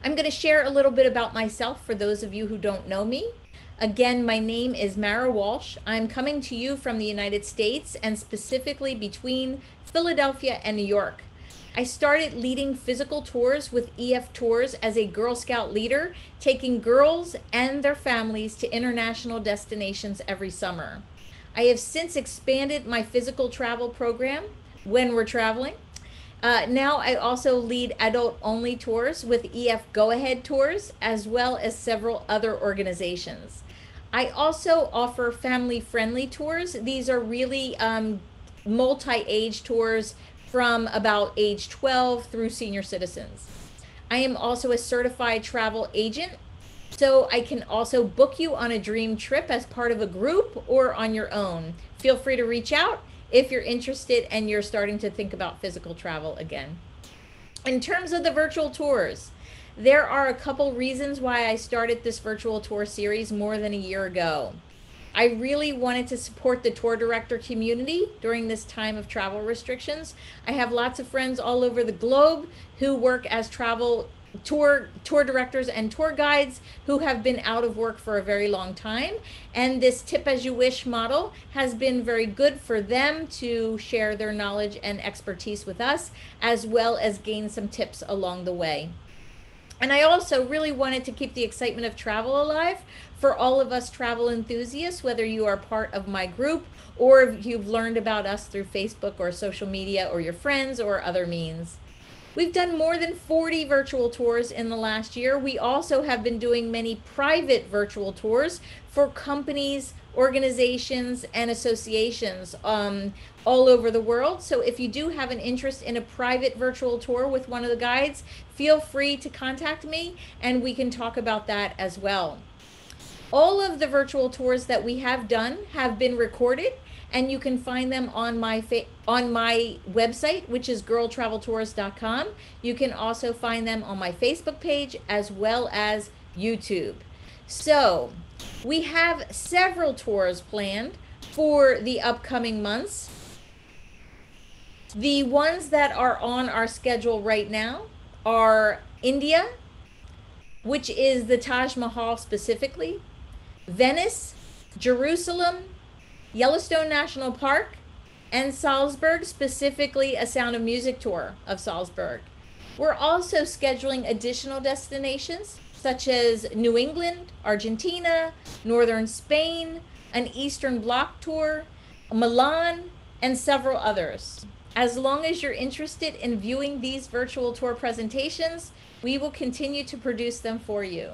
I'm going to share a little bit about myself for those of you who don't know me. Again, my name is Mara Walsh. I'm coming to you from the United States and specifically between Philadelphia and New York. I started leading physical tours with EF Tours as a Girl Scout leader, taking girls and their families to international destinations every summer. I have since expanded my physical travel program when we're traveling. Now I also lead adult-only tours with EF Go-Ahead Tours, as well as several other organizations. I also offer family-friendly tours. These are really multi-age tours from about age 12 through senior citizens. I am also a certified travel agent, so I can also book you on a dream trip as part of a group or on your own. Feel free to reach out if you're interested and you're starting to think about physical travel again. In terms of the virtual tours, there are a couple reasons why I started this virtual tour series more than a year ago. I really wanted to support the tour director community during this time of travel restrictions. I have lots of friends all over the globe who work as tour directors and tour guides who have been out of work for a very long time, and this tip as you wish model has been very good for them to share their knowledge and expertise with us, as well as gain some tips along the way. And I also really wanted to keep the excitement of travel alive for all of us travel enthusiasts, whether you are part of my group or if you've learned about us through Facebook or social media or your friends or other means. We've done more than 40 virtual tours in the last year. We also have been doing many private virtual tours for companies, organizations, and associations all over the world. So if you do have an interest in a private virtual tour with one of the guides, feel free to contact me and we can talk about that as well. All of the virtual tours that we have done have been recorded, and you can find them on my website, which is girltraveltours.com. You can also find them on my Facebook page as well as YouTube. So we have several tours planned for the upcoming months. The ones that are on our schedule right now are India, which is the Taj Mahal specifically, Venice, Jerusalem, Yellowstone National Park, and Salzburg, specifically a Sound of Music tour of Salzburg. We're also scheduling additional destinations such as New England, Argentina, northern Spain, an Eastern Bloc tour, Milan, and several others. As long as you're interested in viewing these virtual tour presentations, we will continue to produce them for you.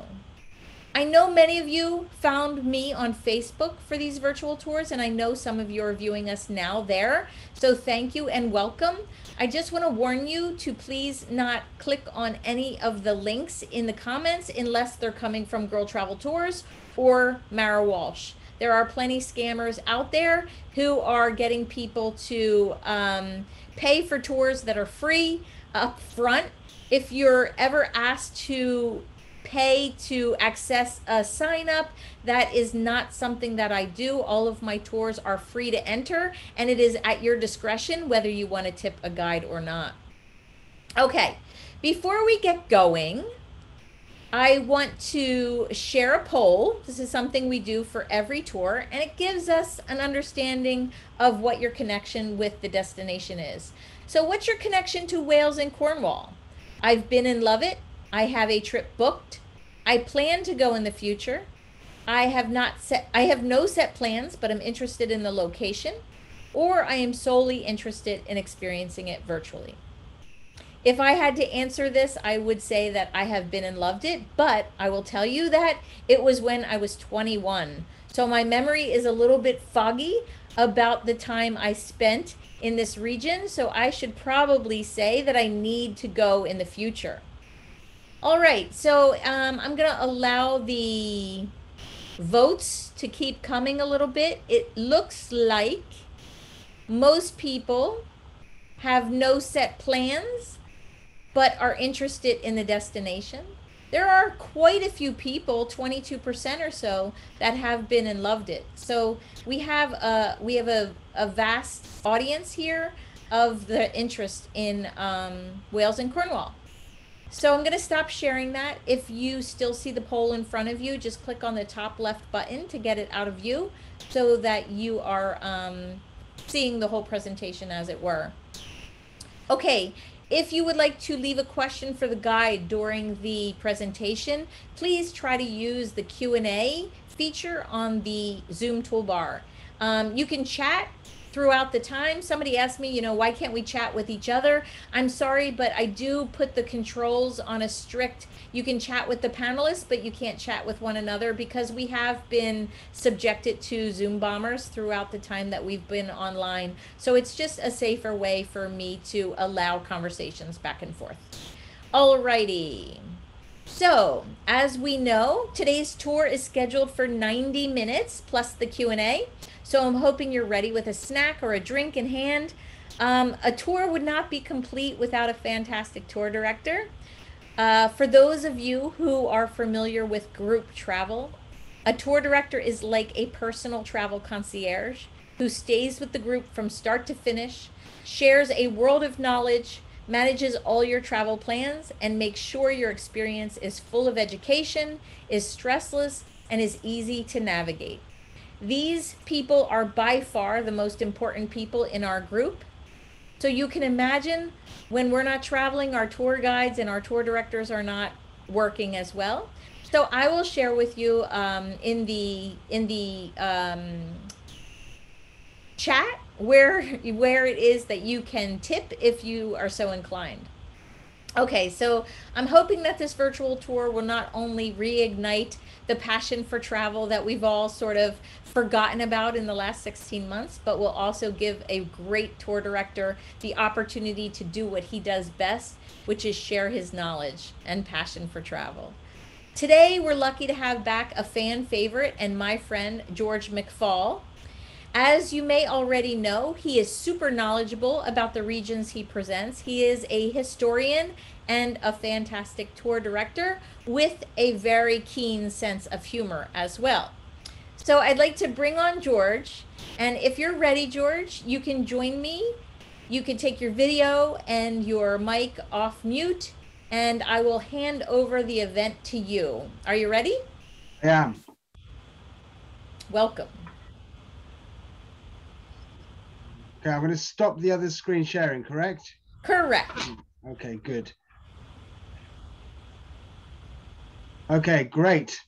I know many of you found me on Facebook for these virtual tours, and I know some of you are viewing us now there. So thank you and welcome. I just want to warn you to please not click on any of the links in the comments unless they're coming from Girl Travel Tours or Mara Walsh. There are plenty scammers out there who are getting people to pay for tours that are free up front. If you're ever asked to pay to access a sign up, that is not something that I do. All of my tours are free to enter, and it is at your discretion whether you want to tip a guide or not. Okay, before we get going, I want to share a poll. This is something we do for every tour, and it gives us an understanding of what your connection with the destination is. So what's your connection to Wales and Cornwall? I've been and love it. I have a trip booked. I plan to go in the future. I have no set plans, but I'm interested in the location, or I am solely interested in experiencing it virtually. If I had to answer this, I would say that I have been and loved it, but I will tell you that it was when I was 21. So my memory is a little bit foggy about the time I spent in this region, so I should probably say that I need to go in the future. All right, so I'm going to allow the votes to keep coming a little bit. It looks like most people have no set plans, but are interested in the destination. There are quite a few people, 22% or so, that have been and loved it. So we have a vast audience here of the interest in Wales and Cornwall. So I'm going to stop sharing that. If you still see the poll in front of you, just click on the top left button to get it out of view so that you are seeing the whole presentation as it were. Okay, if you would like to leave a question for the guide during the presentation, please try to use the Q&A feature on the Zoom toolbar. You can chat throughout the time. Somebody asked me, why can't we chat with each other? I'm sorry, but I do put the controls on a strict, you can chat with the panelists, but you can't chat with one another because we have been subjected to Zoom bombers throughout the time that we've been online. So it's just a safer way for me to allow conversations back and forth. Alrighty. So, as we know, today's tour is scheduled for 90 minutes plus the Q&A. So I'm hoping you're ready with a snack or a drink in hand. A tour would not be complete without a fantastic tour director. For those of you who are familiar with group travel, a tour director is like a personal travel concierge who stays with the group from start to finish, shares a world of knowledge, manages all your travel plans, and makes sure your experience is full of education, is stressless, and is easy to navigate. These people are by far the most important people in our group. So you can imagine when we're not traveling, our tour guides and our tour directors are not working as well. So I will share with you in the chat where it is that you can tip if you are so inclined. Okay, so I'm hoping that this virtual tour will not only reignite the passion for travel that we've all sort of forgotten about in the last 16 months, but will also give a great tour director the opportunity to do what he does best, which is share his knowledge and passion for travel. Today, we're lucky to have back a fan favorite and my friend, George McFall. As you may already know, he is super knowledgeable about the regions he presents. He is a historian and a fantastic tour director with a very keen sense of humor as well. So I'd like to bring on George. And if you're ready, George, you can join me. You can take your video and your mic off mute, and I will hand over the event to you. Are you ready? I am. Welcome. Okay, I'm going to stop the other screen sharing, correct? Correct. Okay, good. Okay, great.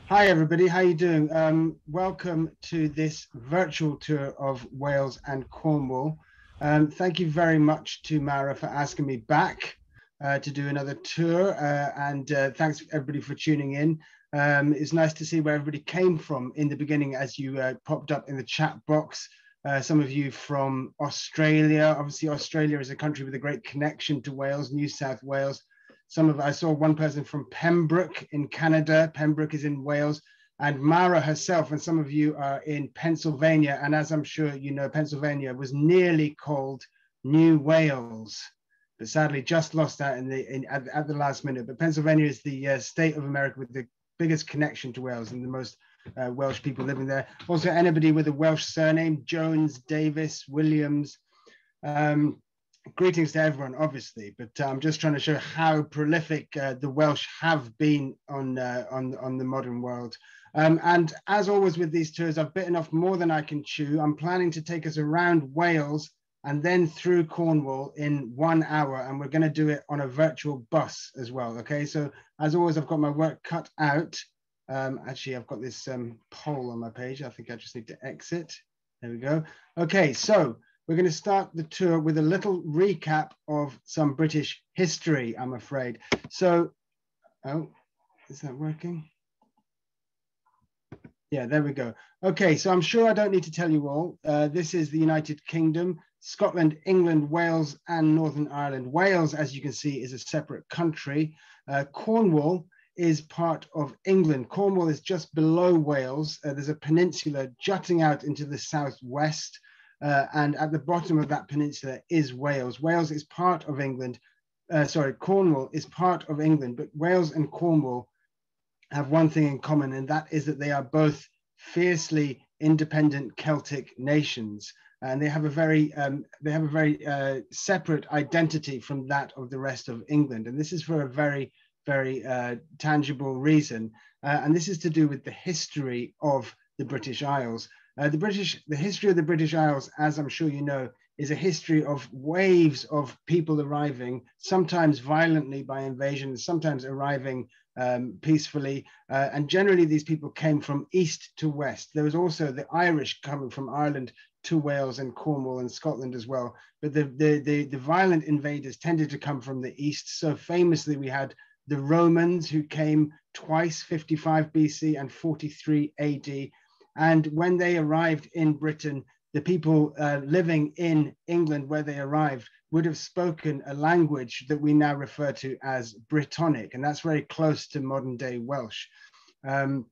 Hi, everybody. How are you doing? Welcome to this virtual tour of Wales and Cornwall. Thank you very much to Mara for asking me back to do another tour. And thanks everybody for tuning in. It's nice to see where everybody came from in the beginning as you popped up in the chat box. Some of you from Australia. Obviously, Australia is a country with a great connection to Wales, New South Wales. I saw one person from Pembroke in Canada. Pembroke is in Wales. And Mara herself, and some of you are in Pennsylvania. And as I'm sure you know, Pennsylvania was nearly called New Wales, but sadly just lost that at the last minute. But Pennsylvania is the state of America with the biggest connection to Wales and the most Welsh people living there. Also, anybody with a Welsh surname, Jones, Davis, Williams. Greetings to everyone, obviously, but I'm just trying to show how prolific the Welsh have been on the modern world. And as always with these tours, I've bitten off more than I can chew. I'm planning to take us around Wales and then through Cornwall in 1 hour, and we're going to do it on a virtual bus as well. Okay, so as always, I've got my work cut out. Actually, I've got this poll on my page. I think I just need to exit. There we go. Okay, so we're going to start the tour with a little recap of some British history, I'm afraid. So, oh, is that working? Yeah, there we go. Okay, so I'm sure I don't need to tell you all. This is the United Kingdom, Scotland, England, Wales, and Northern Ireland. Wales, as you can see, is a separate country. Cornwall is part of England. Cornwall is just below Wales. There's a peninsula jutting out into the southwest. And at the bottom of that peninsula is Wales. Wales is part of England. Cornwall is part of England, but Wales and Cornwall have one thing in common, and that is that they are both fiercely independent Celtic nations, and they have a very separate identity from that of the rest of England. And this is for a very tangible reason, and this is to do with the history of the British Isles. The history of the British Isles, as I'm sure you know, is a history of waves of people arriving, sometimes violently by invasion, sometimes arriving peacefully. And generally these people came from east to west. There was also the Irish coming from Ireland to Wales and Cornwall and Scotland as well. But the violent invaders tended to come from the east. So famously, we had the Romans who came twice, 55 BC and 43 AD. And when they arrived in Britain, the people living in England where they arrived would have spoken a language that we now refer to as Brittonic, and that's very close to modern day Welsh. And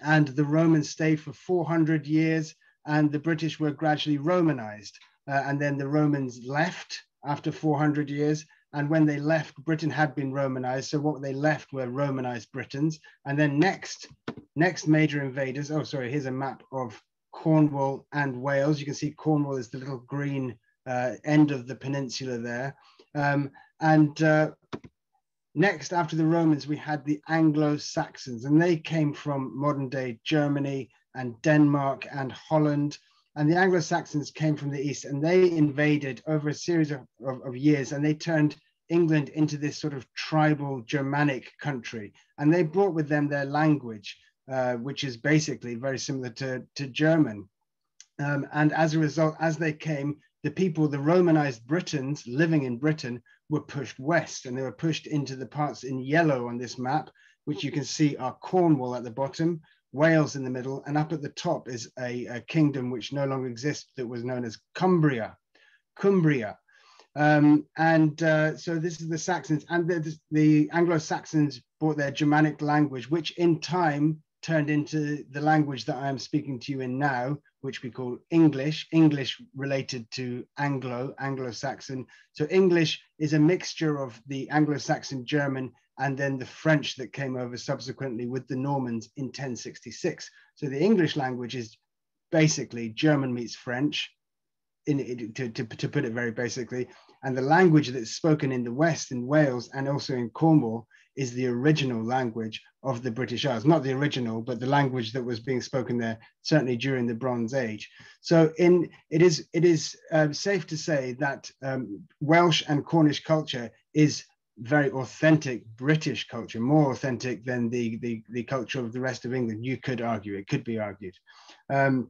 the Romans stayed for 400 years, and the British were gradually Romanized. And then the Romans left after 400 years. And when they left, Britain had been Romanized. So what they left were Romanized Britons. And then next major invaders, oh, sorry, here's a map of Cornwall and Wales. You can see Cornwall is the little green end of the peninsula there. Next, after the Romans, we had the Anglo-Saxons, and they came from modern day Germany and Denmark and Holland. And the Anglo-Saxons came from the east, and they invaded over a series of years, and they turned England into this sort of tribal Germanic country. And they brought with them their language, which is basically very similar to German. And as a result, as they came, the Romanized Britons living in Britain were pushed west, and they were pushed into the parts in yellow on this map, which you can see are Cornwall at the bottom, Wales in the middle, and up at the top is a kingdom which no longer exists that was known as Cumbria. So this is the Saxons, and the Anglo-Saxons brought their Germanic language, which in time turned into the language that I am speaking to you in now, which we call English related to Anglo-Saxon. So English is a mixture of the Anglo-Saxon German and then the French that came over subsequently with the Normans in 1066. So the English language is basically German meets French, to put it very basically. And the language that's spoken in the West, in Wales, and also in Cornwall, is the original language of the British Isles. Not the original, but the language that was being spoken there, certainly during the Bronze Age. So it is safe to say that Welsh and Cornish culture is very authentic British culture, more authentic than the culture of the rest of England. You could argue, it could be argued. And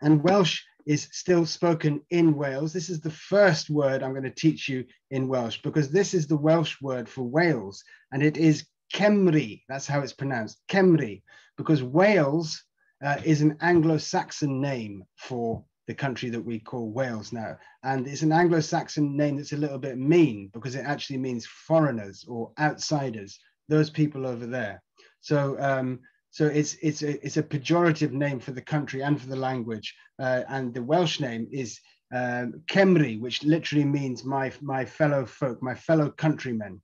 Welsh is still spoken in Wales. This is the first word I'm going to teach you in Welsh, because this is the Welsh word for Wales, and it is Cymru. That's how it's pronounced, Cymru, because Wales is an Anglo-Saxon name for the country that we call Wales now. And it's an Anglo-Saxon name that's a little bit mean, because it actually means foreigners or outsiders, those people over there. So it's a pejorative name for the country and for the language. And the Welsh name is Cymru, which literally means my fellow folk, my fellow countrymen.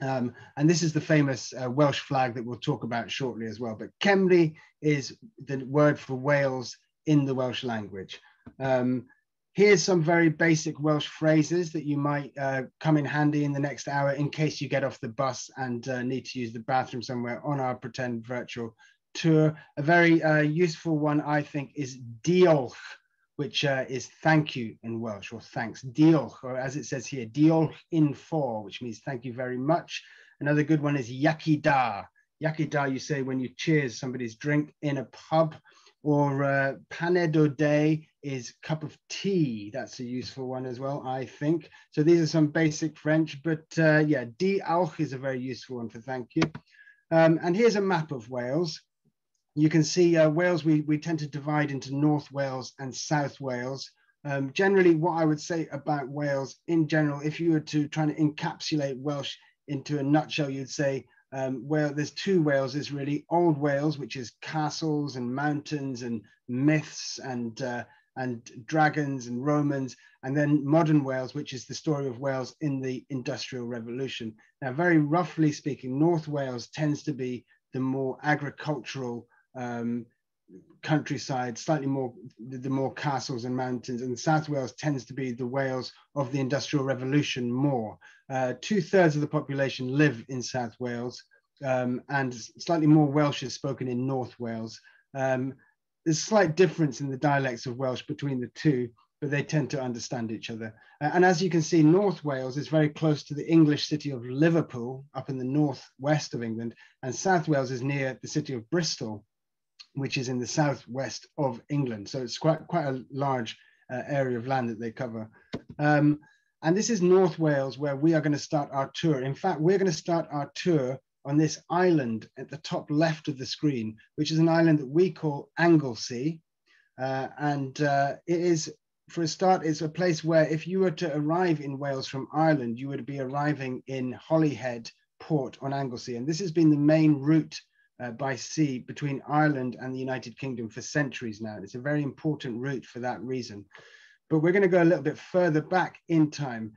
And this is the famous Welsh flag that we'll talk about shortly as well. But Cymru is the word for Wales in the Welsh language. Here's some very basic Welsh phrases that you might come in handy in the next hour in case you get off the bus and need to use the bathroom somewhere on our pretend virtual tour. A very useful one, I think, is diolch, which is thank you in Welsh, or thanks. Diolch, or as it says here, diolch in for, which means thank you very much. Another good one is yaki da. Yaki da you say when you cheers somebody's drink in a pub. Or paned o day is cup of tea. That's a useful one as well, I think. So these are some basic French, but yeah, diolch is a very useful one for thank you. And here's a map of Wales. You can see Wales, we tend to divide into North Wales and South Wales. Generally, what I would say about Wales in general, if you were to try to encapsulate Welsh into a nutshell, you'd say, well, there's two Waleses really: Old Wales, which is castles and mountains and myths and dragons and Romans, and then modern Wales, which is the story of Wales in the Industrial Revolution. Now, very roughly speaking, North Wales tends to be the more agricultural countryside, slightly more, the more castles and mountains, and South Wales tends to be the Wales of the Industrial Revolution more. 2/3 of the population live in South Wales, and slightly more Welsh is spoken in North Wales. There's a slight difference in the dialects of Welsh between the two, but they tend to understand each other. And as you can see, North Wales is very close to the English city of Liverpool, up in the northwest of England, and South Wales is near the city of Bristol, which is in the southwest of England. So it's quite a large area of land that they cover. And this is North Wales, where we are going to start our tour. In fact, we're going to start our tour on this island at the top left of the screen, which is an island that we call Anglesey. It is, for a start, it's a place where if you were to arrive in Wales from Ireland, you would be arriving in Holyhead Port on Anglesey. And this has been the main route by sea between Ireland and the United Kingdom for centuries now. It's a very important route for that reason. But we're going to go a little bit further back in time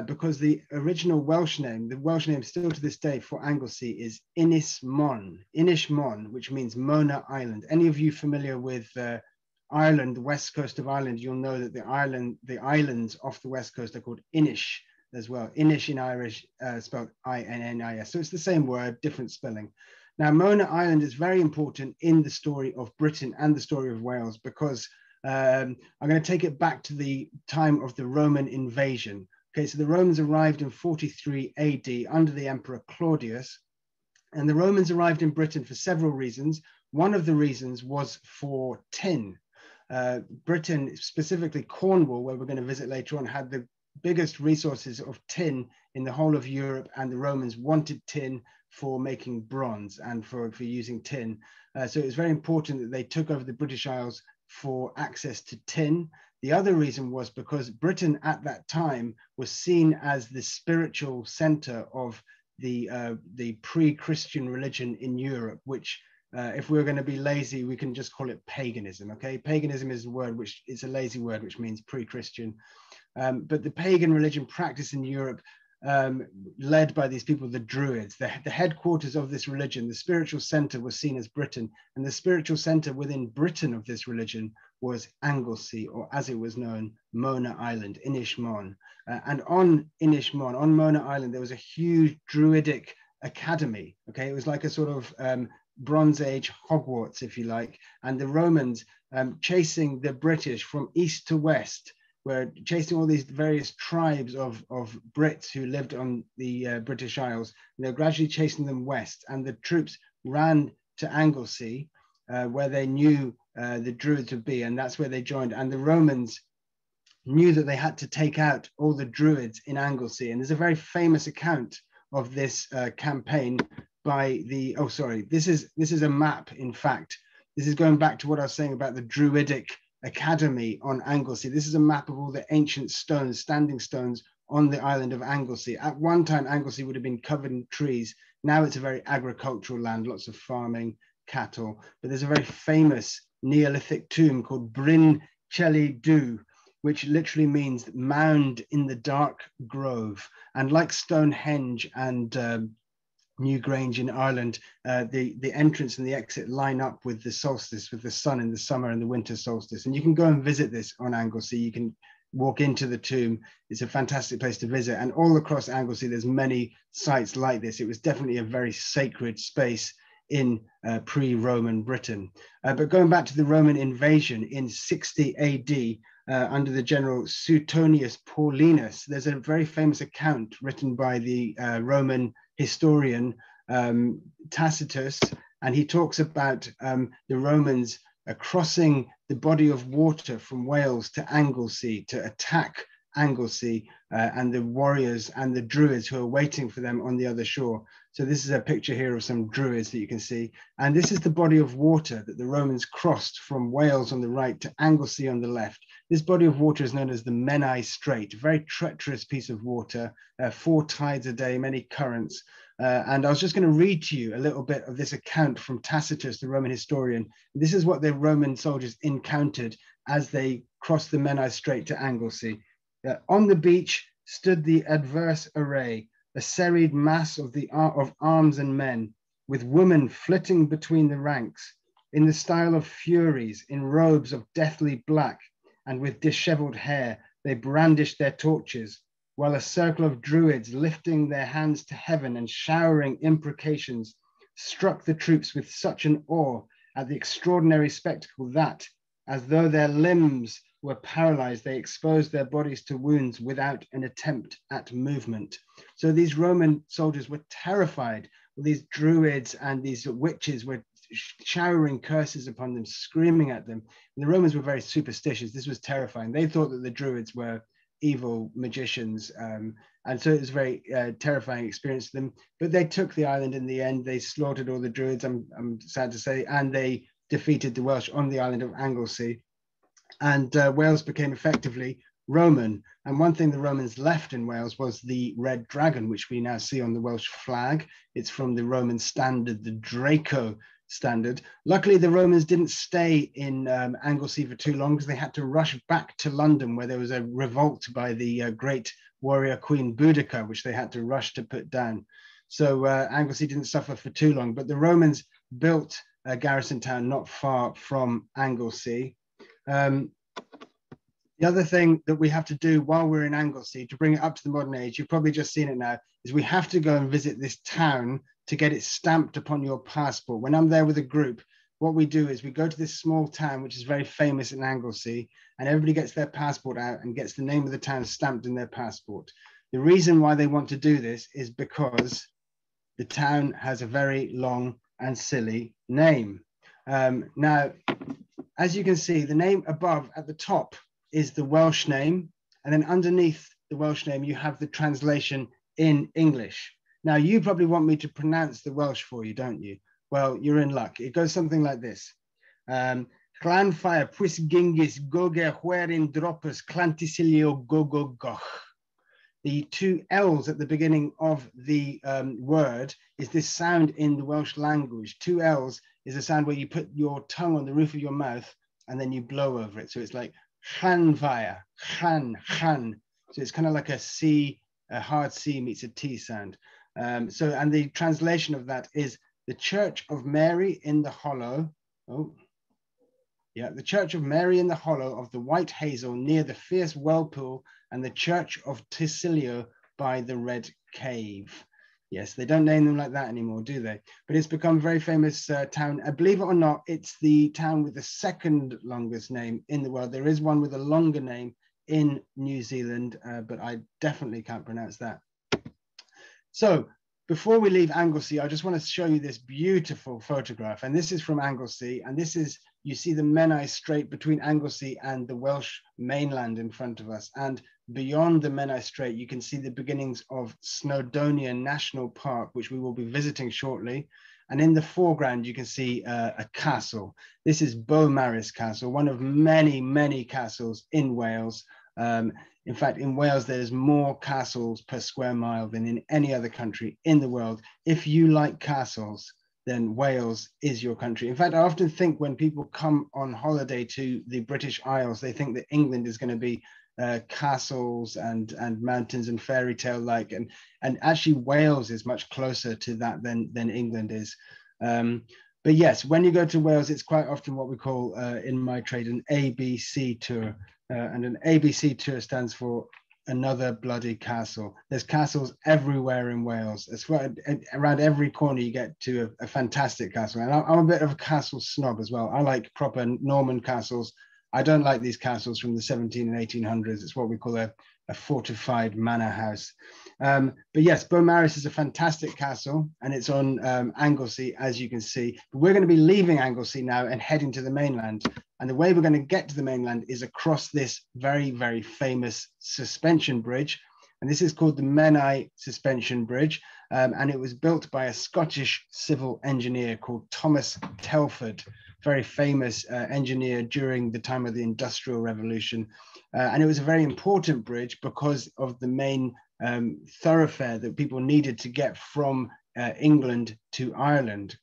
because the original Welsh name, the Welsh name still to this day for Anglesey, is Ynys Môn, which means Mona Island. Any of you familiar with Ireland, the west coast of Ireland, you'll know that the islands off the west coast are called Inish as well. Inish in Irish, spelled I-N-N-I-S. So it's the same word, different spelling. Now, Mona Island is very important in the story of Britain and the story of Wales because I'm going to take it back to the time of the Roman invasion. Okay, so the Romans arrived in 43 AD under the Emperor Claudius, and the Romans arrived in Britain for several reasons. One of the reasons was for tin. Britain, specifically Cornwall, where we're going to visit later on, had the biggest resources of tin in the whole of Europe, and the Romans wanted tin for making bronze and for using tin. So it was very important that they took over the British Isles for access to tin. The other reason was because Britain at that time was seen as the spiritual center of the pre-Christian religion in Europe, which if we're going to be lazy, we can just call it paganism. Okay, paganism is a word which is a lazy word, which means pre-Christian. But the pagan religion practiced in Europe, led by these people, the Druids, the headquarters of this religion, the spiritual center was seen as Britain, and the spiritual center within Britain of this religion was Anglesey, or as it was known, Mona Island, Ynys Môn. And on Ynys Môn, on Mona Island, there was a huge Druidic academy. Okay, it was like a sort of Bronze Age Hogwarts, if you like, and the Romans chasing the British from east to west, were chasing all these various tribes of Brits who lived on the British Isles. And they're gradually chasing them west, and the troops ran to Anglesey, where they knew the Druids would be, and that's where they joined. And the Romans knew that they had to take out all the Druids in Anglesey. And there's a very famous account of this campaign by the, oh, sorry, this is a map, in fact. This is going back to what I was saying about the Druidic Academy on Anglesey. This is a map of all the ancient stones, standing stones on the island of Anglesey. At one time, Anglesey would have been covered in trees. Now it's a very agricultural land, lots of farming, cattle. But there's a very famous Neolithic tomb called Bryn Celli Du, which literally means mound in the dark grove. And like Stonehenge and Newgrange in Ireland, the entrance and the exit line up with the solstice, with the sun in the summer and the winter solstice. And you can go and visit this on Anglesey. You can walk into the tomb. It's a fantastic place to visit. And all across Anglesey, there's many sites like this. It was definitely a very sacred space in pre-Roman Britain. But going back to the Roman invasion in 60 AD, under the general Suetonius Paulinus, there's a very famous account written by the Roman historian Tacitus, and he talks about the Romans crossing the body of water from Wales to Anglesey to attack Anglesey, and the warriors and the Druids who are waiting for them on the other shore. So this is a picture here of some Druids that you can see. And this is the body of water that the Romans crossed from Wales on the right to Anglesey on the left. This body of water is known as the Menai Strait, a very treacherous piece of water, 4 tides a day, many currents. And I was just going to read to you a little bit of this account from Tacitus, the Roman historian. This is what the Roman soldiers encountered as they crossed the Menai Strait to Anglesey. On the beach stood the adverse array, a serried mass of arms and men, with women flitting between the ranks, in the style of furies, in robes of deathly black, and with disheveled hair, they brandished their torches, while a circle of druids, lifting their hands to heaven and showering imprecations, struck the troops with such an awe at the extraordinary spectacle that, as though their limbs were paralyzed, they exposed their bodies to wounds without an attempt at movement. So these Roman soldiers were terrified. These druids and these witches were showering curses upon them, screaming at them. And the Romans were very superstitious. This was terrifying. They thought that the druids were evil magicians. And so it was a very terrifying experience for them. But they took the island in the end. They slaughtered all the druids, I'm sad to say, and they defeated the Welsh on the island of Anglesey. And Wales became effectively Roman. And one thing the Romans left in Wales was the red dragon, which we now see on the Welsh flag. It's from the Roman standard, the Draco standard. Luckily, the Romans didn't stay in Anglesey for too long, because they had to rush back to London, where there was a revolt by the great warrior Queen Boudica, which they had to rush to put down. So Anglesey didn't suffer for too long, but the Romans built a garrison town not far from Anglesey. The other thing that we have to do while we're in Anglesey, to bring it up to the modern age, you've probably just seen it now, is we have to go and visit this town to get it stamped upon your passport. When I'm there with a group, what we do is we go to this small town, which is very famous in Anglesey, and everybody gets their passport out and gets the name of the town stamped in their passport. The reason why they want to do this is because the town has a very long and silly name. Now, as you can see, the name above at the top is the Welsh name, and then underneath the Welsh name, you have the translation in English. Now, you probably want me to pronounce the Welsh for you, don't you? Well, you're in luck. It goes something like this. Clanfire pwys gingis goge huerin dropus clanticilio gogo goch. The two L's at the beginning of the word is this sound in the Welsh language. Two L's is a sound where you put your tongue on the roof of your mouth and then you blow over it. So it's like llanfire, chan. So it's kind of like a C, a hard C meets a T sound. And the translation of that is the Church of Mary in the hollow. The Church of Mary in the hollow of the White Hazel near the fierce whirlpool, and the Church of Tisilio by the Red Cave. Yes, they don't name them like that anymore, do they? But it's become a very famous town. Believe it or not, it's the town with the second longest name in the world. There is one with a longer name in New Zealand, but I definitely can't pronounce that. So before we leave Anglesey, I just want to show you this beautiful photograph. And this is from Anglesey. And this is, you see the Menai Strait between Anglesey and the Welsh mainland in front of us. And beyond the Menai Strait, you can see the beginnings of Snowdonia National Park, which we will be visiting shortly. And in the foreground, you can see a castle. This is Beaumaris Castle, one of many, many castles in Wales. In fact, in Wales, there's more castles per square mile than in any other country in the world. If you like castles, then Wales is your country. In fact, I often think when people come on holiday to the British Isles, they think that England is going to be castles and mountains and fairy tale like, and actually Wales is much closer to that than England is. But yes, when you go to Wales, it's quite often what we call in my trade an ABC tour. And an ABC tour stands for another bloody castle. There's castles everywhere in Wales. It's around every corner you get to a fantastic castle. And I'm a bit of a castle snob as well. I like proper Norman castles. I don't like these castles from the 17 and 1800s. It's what we call a fortified manor house. But yes, Beaumaris is a fantastic castle, and it's on Anglesey, as you can see. But we're going to be leaving Anglesey now and heading to the mainland. And the way we're going to get to the mainland is across this very, very famous suspension bridge. And this is called the Menai Suspension Bridge. And it was built by a Scottish civil engineer called Thomas Telford, very famous engineer during the time of the Industrial Revolution. And it was a very important bridge because of the main thoroughfare that people needed to get from England to Ireland.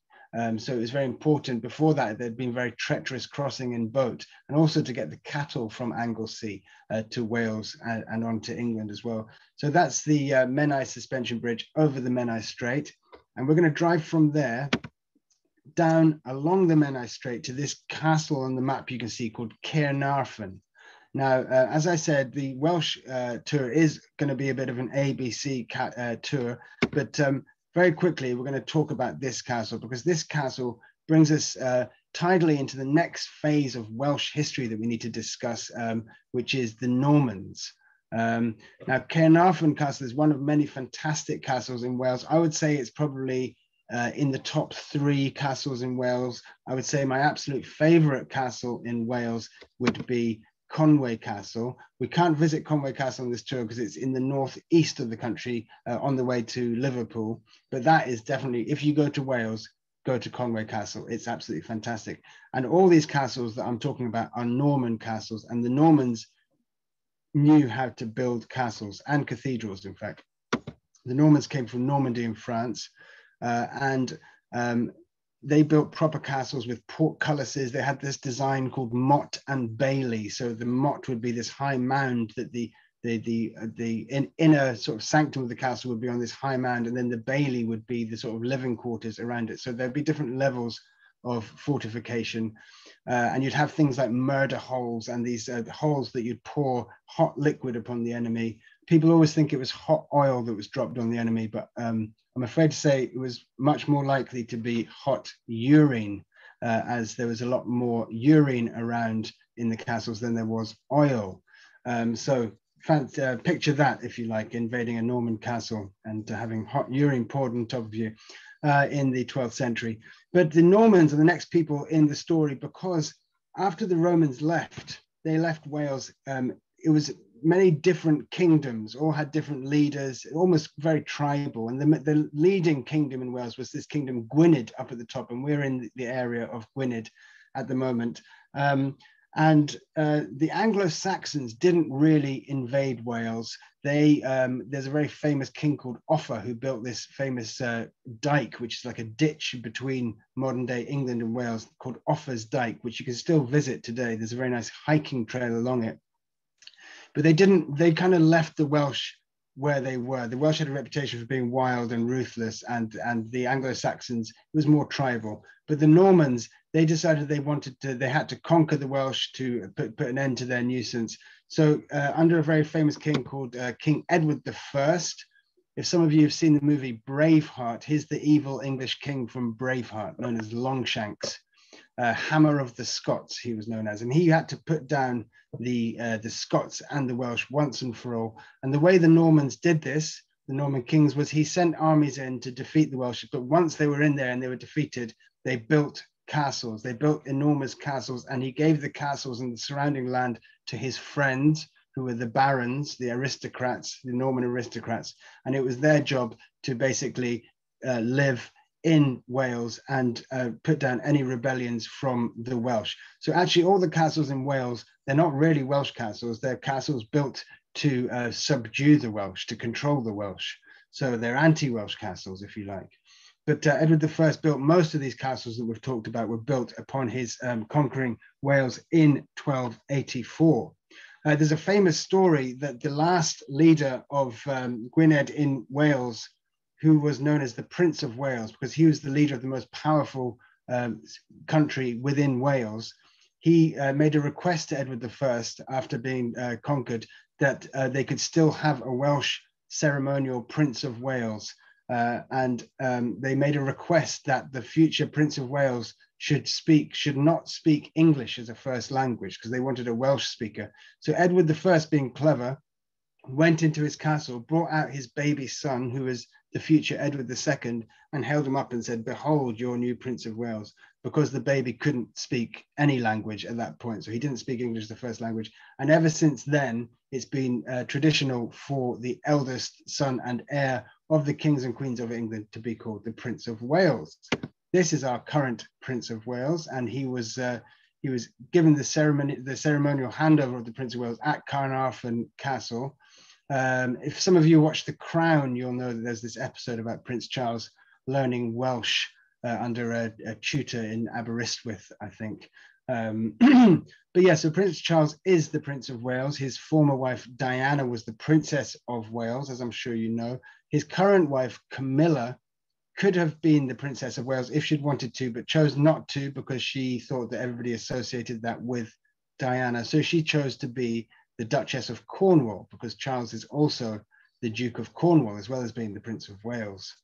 So it was very important. Before that, there'd been very treacherous crossing in boat, and also to get the cattle from Anglesey to Wales and on to England as well. So that's the Menai Suspension Bridge over the Menai Strait. And we're going to drive from there down along the Menai Strait to this castle on the map you can see called Caernarfon. Now, as I said, the Welsh tour is going to be a bit of an ABC tour, but very quickly, we're going to talk about this castle because this castle brings us tidily into the next phase of Welsh history that we need to discuss, which is the Normans. Now, Caernarfon Castle is one of many fantastic castles in Wales. I would say it's probably in the top 3 castles in Wales. I would say my absolute favorite castle in Wales would be Conway Castle. We can't visit Conway Castle on this tour because it's in the northeast of the country on the way to Liverpool. But that is definitely, if you go to Wales, go to Conway Castle. It's absolutely fantastic. And all these castles that I'm talking about are Norman castles, and the Normans knew how to build castles and cathedrals, in fact. The Normans came from Normandy in France, and they built proper castles with portcullises. They had this design called motte and bailey. So the motte would be this high mound that the inner sort of sanctum of the castle would be on this high mound, and then the bailey would be the sort of living quarters around it. So there'd be different levels of fortification, and you'd have things like murder holes and these holes that you'd pour hot liquid upon the enemy. People always think it was hot oil that was dropped on the enemy, but I'm afraid to say it was much more likely to be hot urine, as there was a lot more urine around in the castles than there was oil. So picture that, if you like, invading a Norman castle and having hot urine poured on top of you in the 12th century. But the Normans are the next people in the story, because after the Romans left, they left Wales. It was many different kingdoms, all had different leaders, almost very tribal. And the leading kingdom in Wales was this kingdom Gwynedd up at the top, and we're in the area of Gwynedd at the moment. The Anglo-Saxons didn't really invade Wales. There's a very famous king called Offa who built this famous dike, which is like a ditch between modern day England and Wales, called Offa's Dyke, which you can still visit today. There's a very nice hiking trail along it. But they kind of left the Welsh where they were. The Welsh had a reputation for being wild and ruthless, and the Anglo-Saxons was more tribal. But the Normans, they decided they had to conquer the Welsh to put an end to their nuisance. So under a very famous king called King Edward I, if some of you have seen the movie Braveheart, he's the evil English king from Braveheart, known as Longshanks. Hammer of the Scots, he was known as, and he had to put down the Scots and the Welsh once and for all. And the way the Normans did this, the Norman kings, was he sent armies in to defeat the Welsh, but once they were in there and they were defeated, they built castles. They built enormous castles, and he gave the castles and the surrounding land to his friends, who were the barons, the aristocrats, the Norman aristocrats, and it was their job to basically live in Wales and put down any rebellions from the Welsh. So actually all the castles in Wales, they're not really Welsh castles, they're castles built to subdue the Welsh, to control the Welsh. So they're anti-Welsh castles, if you like. But Edward I built most of these castles that we've talked about were built upon his conquering Wales in 1284. There's a famous story that the last leader of Gwynedd in Wales, who was known as the Prince of Wales, because he was the leader of the most powerful country within Wales. He made a request to Edward I after being conquered that they could still have a Welsh ceremonial Prince of Wales. They made a request that the future Prince of Wales should not speak English as a first language, because they wanted a Welsh speaker. So Edward I, being clever, went into his castle, brought out his baby son, who was the future Edward II, and held him up and said, "Behold your new Prince of Wales," because the baby couldn't speak any language at that point. So he didn't speak English as the first language. And ever since then, it's been traditional for the eldest son and heir of the kings and queens of England to be called the Prince of Wales. This is our current Prince of Wales, and he was given the ceremonial handover of the Prince of Wales at Caernarfon Castle. If some of you watch The Crown, you'll know that there's this episode about Prince Charles learning Welsh under a tutor in Aberystwyth, I think. But yeah, so Prince Charles is the Prince of Wales. His former wife, Diana, was the Princess of Wales, as I'm sure you know. His current wife, Camilla, could have been the Princess of Wales if she'd wanted to, but chose not to because she thought that everybody associated that with Diana. So she chose to be the Duchess of Cornwall, because Charles is also the Duke of Cornwall, as well as being the Prince of Wales.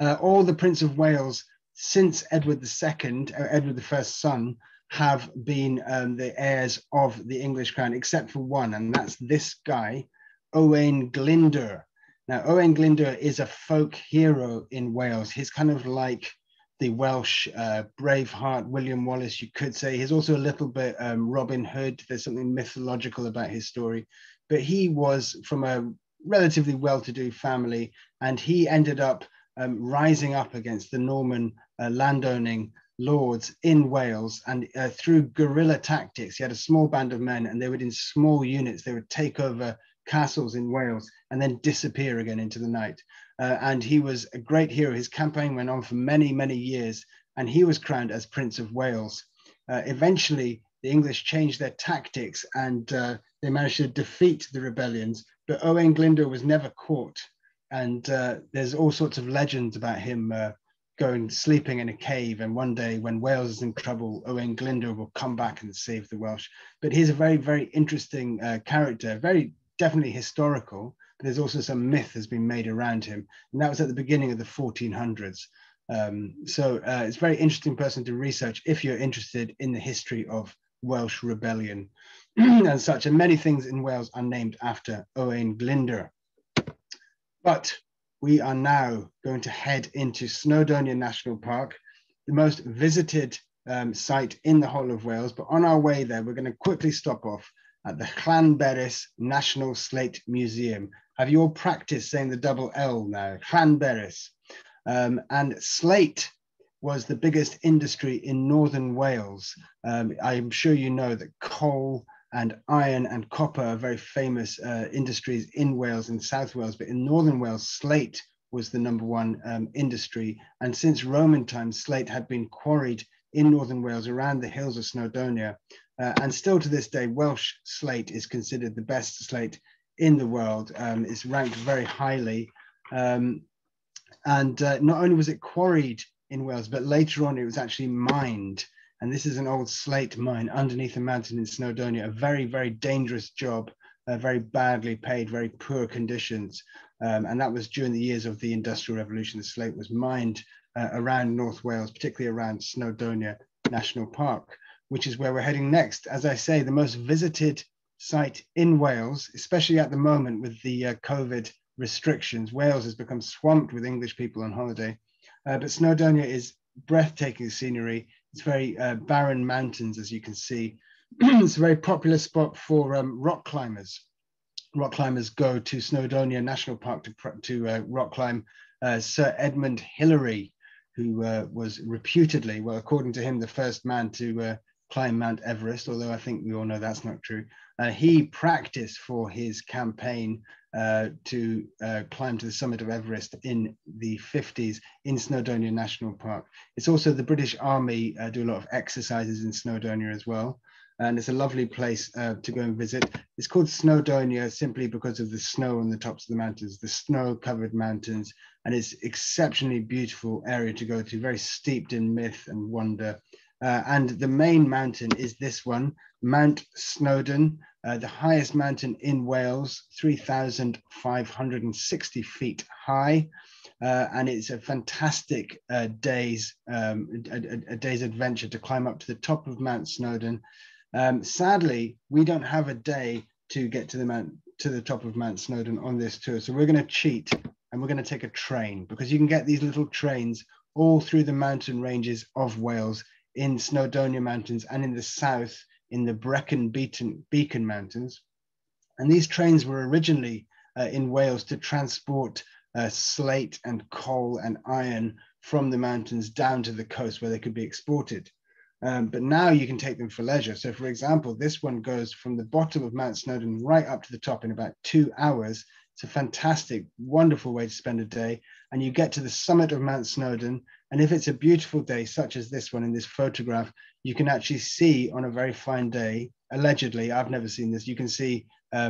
All the Prince of Wales since Edward II, Edward I's son, have been the heirs of the English crown, except for one, and that's this guy, Owain Glyndwr. Now, Owain Glyndwr is a folk hero in Wales. He's kind of like the Welsh Braveheart, William Wallace, you could say. He's also a little bit Robin Hood. There's something mythological about his story. But he was from a relatively well-to-do family, and he ended up rising up against the Norman landowning lords in Wales, and through guerrilla tactics. He had a small band of men, and they would, in small units, they would take over castles in Wales and then disappear again into the night. And he was a great hero. His campaign went on for many, many years, and he was crowned as Prince of Wales. Eventually, the English changed their tactics, and they managed to defeat the rebellions, but Owain Glyndwr was never caught. And there's all sorts of legends about him sleeping in a cave, and one day when Wales is in trouble, Owain Glyndwr will come back and save the Welsh. But he's a very, very interesting character, very definitely historical, but there's also some myth has been made around him, and that was at the beginning of the 1400s. So it's a very interesting person to research if you're interested in the history of Welsh rebellion and such, and many things in Wales are named after Owain Glyndwr. But we are now going to head into Snowdonia National Park, the most visited site in the whole of Wales. But on our way there, we're going to quickly stop off at the Llanberis National Slate Museum. Have you all practiced saying the double L now? Llanberis. And slate was the biggest industry in northern Wales. I'm sure you know that coal and iron and copper are very famous industries in Wales and South Wales, but in northern Wales, slate was the #1 industry. And since Roman times, slate had been quarried in northern Wales around the hills of Snowdonia. And still to this day, Welsh slate is considered the best slate in the world. It's ranked very highly. And not only was it quarried in Wales, but later on it was actually mined. And this is an old slate mine underneath a mountain in Snowdonia, a very, very dangerous job, very badly paid, very poor conditions. And that was during the years of the Industrial Revolution. The slate was mined around North Wales, particularly around Snowdonia National Park, which is where we're heading next. As I say, the most visited site in Wales, especially at the moment with the COVID restrictions. Wales has become swamped with English people on holiday. But Snowdonia is breathtaking scenery. It's very barren mountains, as you can see. It's a very popular spot for rock climbers. Rock climbers go to Snowdonia National Park to rock climb. Sir Edmund Hillary, who was reputedly, well, according to him, the first man to climb Mount Everest, although I think we all know that's not true. He practiced for his campaign to climb to the summit of Everest in the 50s in Snowdonia National Park. It's also the British Army do a lot of exercises in Snowdonia as well. And it's a lovely place to go and visit. It's called Snowdonia simply because of the snow on the tops of the mountains, the snow-covered mountains, and it's exceptionally beautiful area to go to, very steeped in myth and wonder. And the main mountain is this one, Mount Snowdon, the highest mountain in Wales, 3,560 feet high. And it's a fantastic day's adventure to climb up to the top of Mount Snowdon. Sadly, we don't have a day to get to the top of Mount Snowdon on this tour. So we're going to cheat and we're going to take a train, because you can get these little trains all through the mountain ranges of Wales, in Snowdonia Mountains and in the south in the Brecon Beacon Mountains. And these trains were originally in Wales to transport slate and coal and iron from the mountains down to the coast where they could be exported. But now you can take them for leisure. So for example, this one goes from the bottom of Mount Snowdon right up to the top in about 2 hours. It's a fantastic, wonderful way to spend a day. And you get to the summit of Mount Snowdon. And if it's a beautiful day, such as this one in this photograph, you can actually see on a very fine day, allegedly, I've never seen this, you can see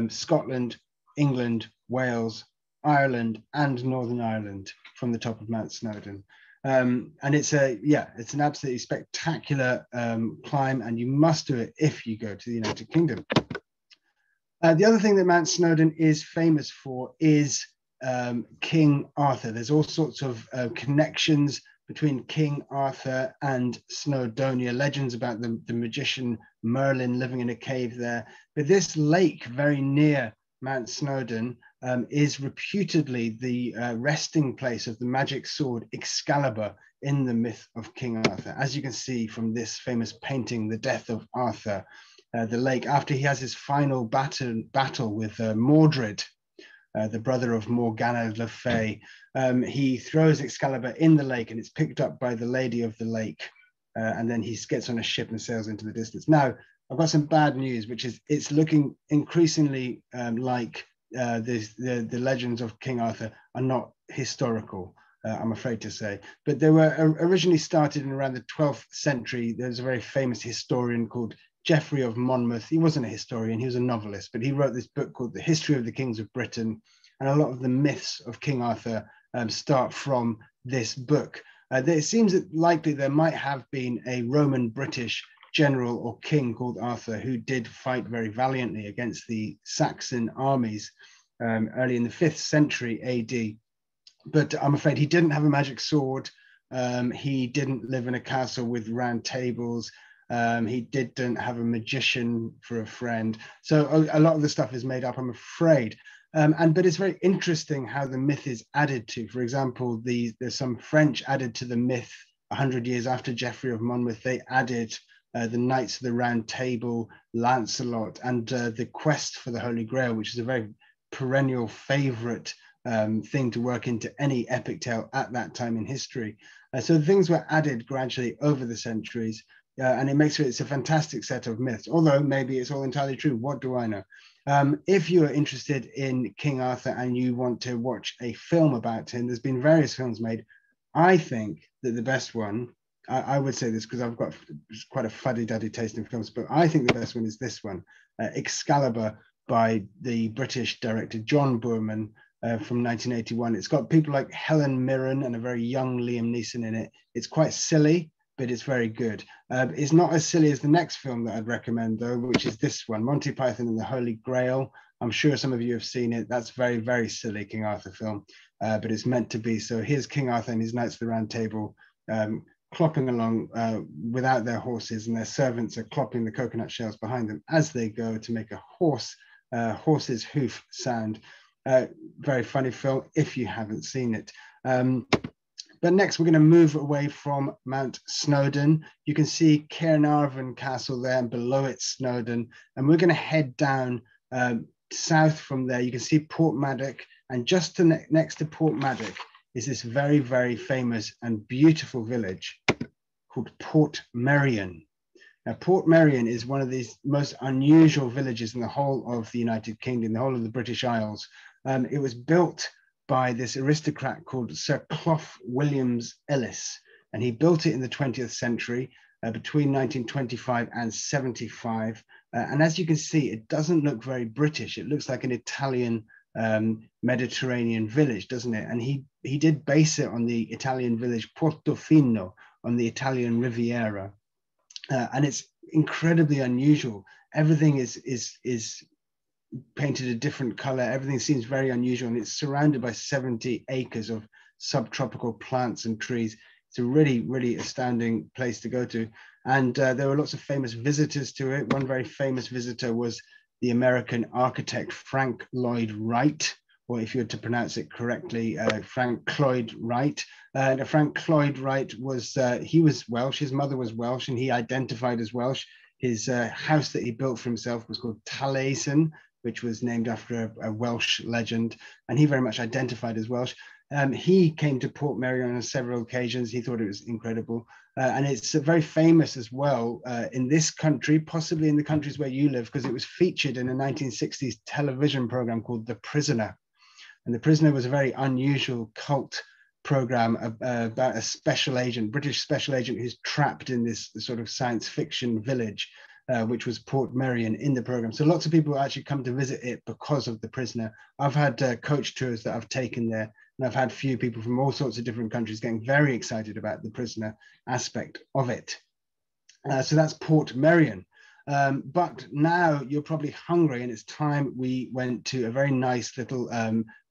Scotland, England, Wales, Ireland, and Northern Ireland from the top of Mount Snowdon. And it's an absolutely spectacular climb, and you must do it if you go to the United Kingdom. The other thing that Mount Snowdon is famous for is King Arthur. There's all sorts of connections between King Arthur and Snowdonia, legends about the magician Merlin living in a cave there. But this lake very near Mount Snowdon is reputedly the resting place of the magic sword Excalibur in the myth of King Arthur. As you can see from this famous painting, The Death of Arthur, the lake, after he has his final battle with Mordred, the brother of Morgana le Fay, he throws Excalibur in the lake, and it's picked up by the Lady of the Lake. And then he gets on a ship and sails into the distance. Now, I've got some bad news, which is it's looking increasingly like the legends of King Arthur are not historical, I'm afraid to say. But they were originally started in around the 12th century. There's a very famous historian called Geoffrey of Monmouth. He wasn't a historian, he was a novelist, but he wrote this book called The History of the Kings of Britain. And a lot of the myths of King Arthur start from this book. It seems that likely there might have been a Roman British general or king called Arthur who did fight very valiantly against the Saxon armies early in the 5th century AD. But I'm afraid he didn't have a magic sword. He didn't live in a castle with round tables. He didn't have a magician for a friend. So a lot of the stuff is made up, I'm afraid. But it's very interesting how the myth is added to. For example, there's some French added to the myth 100 years after Geoffrey of Monmouth. They added the Knights of the Round Table, Lancelot, and the quest for the Holy Grail, which is a very perennial favorite thing to work into any epic tale at that time in history. So things were added gradually over the centuries, and it's a fantastic set of myths, although maybe it's all entirely true. What do I know? If you are interested in King Arthur and you want to watch a film about him, there's been various films made. I think that the best one, I would say this because I've got quite a fuddy-duddy taste in films, but I think the best one is this one, Excalibur, by the British director John Boorman from 1981. It's got people like Helen Mirren and a very young Liam Neeson in it. It's quite silly, but it's very good. It's not as silly as the next film that I'd recommend, though, which is this one, Monty Python and the Holy Grail. I'm sure some of you have seen it. That's very, very silly King Arthur film, but it's meant to be. So here's King Arthur and his Knights of the Round Table clopping along without their horses, and their servants are clopping the coconut shells behind them as they go to make a horse's hoof sound. Very funny film if you haven't seen it. But next, we're going to move away from Mount Snowdon. You can see Caernarfon Castle there, and below it, Snowdon. And we're going to head down south from there. You can see Portmaddock, and just next to Portmaddock is this very, very famous and beautiful village called Portmeirion. Now, Portmeirion is one of these most unusual villages in the whole of the United Kingdom, the whole of the British Isles. It was built by this aristocrat called Sir Clough Williams Ellis, and he built it in the 20th century between 1925 and 75. And as you can see, it doesn't look very British. It looks like an Italian Mediterranean village, doesn't it? And he did base it on the Italian village Portofino on the Italian Riviera. And it's incredibly unusual. Everything is painted a different color. Everything seems very unusual, and it's surrounded by 70 acres of subtropical plants and trees. It's a really, really astounding place to go to. And there were lots of famous visitors to it. One very famous visitor was the American architect Frank Lloyd Wright, or if you were to pronounce it correctly, Frank Cloyd Wright. Frank Cloyd Wright was Welsh. His mother was Welsh, and he identified as Welsh. His house that he built for himself was called Taliesin, which was named after a Welsh legend, and he very much identified as Welsh. He came to Portmeirion on several occasions. He thought it was incredible. And it's very famous as well in this country, possibly in the countries where you live, because it was featured in a 1960s television program called The Prisoner. And The Prisoner was a very unusual cult program about a special agent, British special agent, who's trapped in this sort of science fiction village, which was Portmeirion in the program. So lots of people actually come to visit it because of The Prisoner. I've had coach tours that I've taken there, And I've had few people from all sorts of different countries getting very excited about the prisoner aspect of it. So that's Portmeirion. But now you're probably hungry, and it's time we went to a very nice little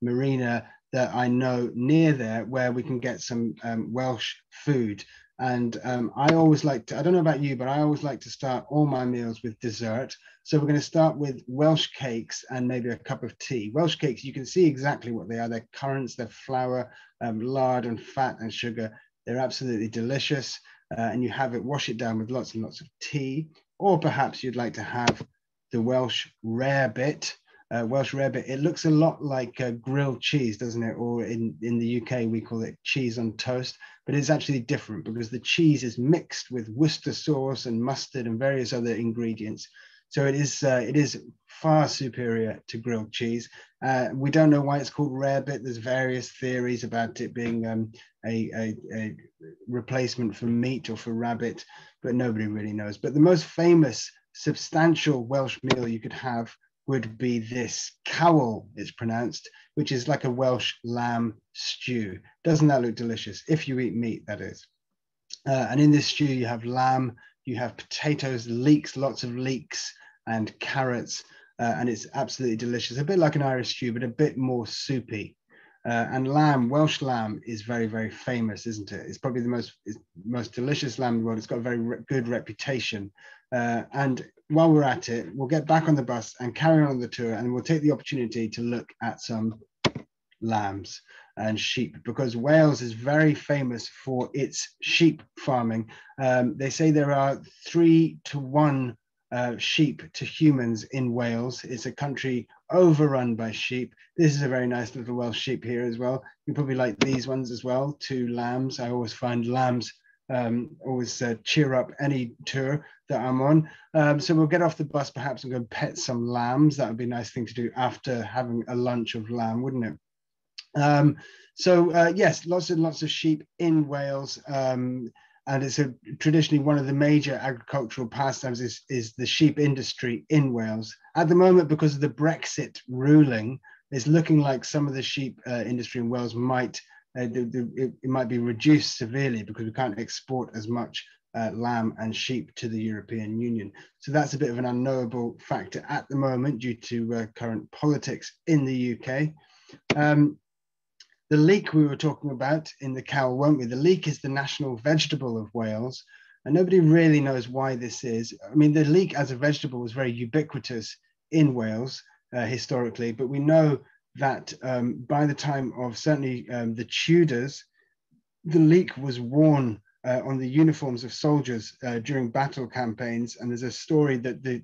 marina that I know near there, where we can get some Welsh food. And I always like to, I don't know about you, but I always like to start all my meals with dessert. So we're going to start with Welsh cakes and maybe a cup of tea. Welsh cakes, you can see exactly what they are. They're currants, they're flour, lard and fat and sugar. They're absolutely delicious. And you have it, wash it down with lots and lots of tea. Or perhaps you'd like to have the Welsh rarebit. Welsh rarebit, it looks a lot like grilled cheese, doesn't it? Or in the UK, we call it cheese on toast, but it's actually different because the cheese is mixed with Worcester sauce and mustard and various other ingredients. So it is far superior to grilled cheese. We don't know why it's called rarebit. There's various theories about it being a replacement for meat or for rabbit, but nobody really knows. But the most famous substantial Welsh meal you could have would be this CAWL, it's pronounced, which is like a Welsh lamb stew. Doesn't that look delicious? If you eat meat, that is. And in this stew, you have lamb, you have potatoes, leeks, lots of leeks, and carrots, and it's absolutely delicious. A bit like an Irish stew, but a bit more soupy. And lamb, Welsh lamb, is very, very famous, isn't it? It's probably the most delicious lamb in the world. It's got a very good reputation. And while we're at it, we'll get back on the bus and carry on the tour, and we'll take the opportunity to look at some lambs and sheep, because Wales is very famous for its sheep farming. They say there are 3 to 1 sheep to humans in Wales. It's a country overrun by sheep. This is a very nice little Welsh sheep here as well. You probably like these ones as well, 2 lambs. I always find lambs always cheer up any tour that I'm on. So we'll get off the bus perhaps and go pet some lambs. That would be a nice thing to do after having a lunch of lamb, wouldn't it? Yes, lots and lots of sheep in Wales. And it's traditionally one of the major agricultural pastimes is the sheep industry in Wales. At the moment, because of the Brexit ruling, it's looking like some of the sheep industry in Wales might it might be reduced severely because we can't export as much lamb and sheep to the European Union. So that's a bit of an unknowable factor at the moment due to current politics in the UK. The leek we were talking about in the CAWL, weren't we? The leek is the national vegetable of Wales, and nobody really knows why this is. I mean, the leek as a vegetable was very ubiquitous in Wales historically, but we know that by the time of certainly the Tudors, the leek was worn on the uniforms of soldiers during battle campaigns. And there's a story that the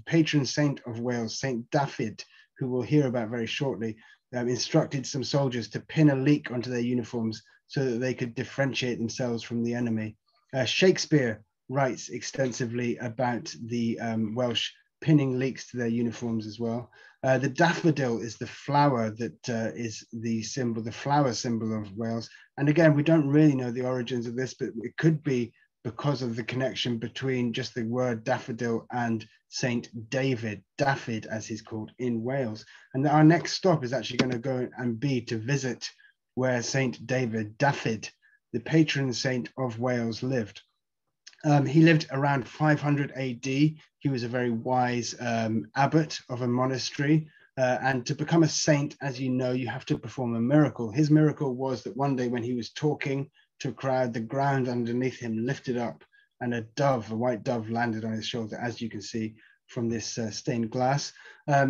patron saint of Wales, Saint Dafydd, who we'll hear about very shortly, instructed some soldiers to pin a leek onto their uniforms so that they could differentiate themselves from the enemy. Shakespeare writes extensively about the Welsh pinning leeks to their uniforms as well. The daffodil is the flower that is the symbol, the flower symbol of Wales. And again, we don't really know the origins of this, but it could be because of the connection between just the word daffodil and Saint David, Dafydd as he's called in Wales. And our next stop is actually going to go and be to visit where Saint David, Dafydd, the patron saint of Wales, lived. He lived around 500 AD. He was a very wise abbot of a monastery. And to become a saint, as you know, you have to perform a miracle. His miracle was that one day when he was talking to a crowd, the ground underneath him lifted up and a white dove landed on his shoulder, as you can see from this stained glass.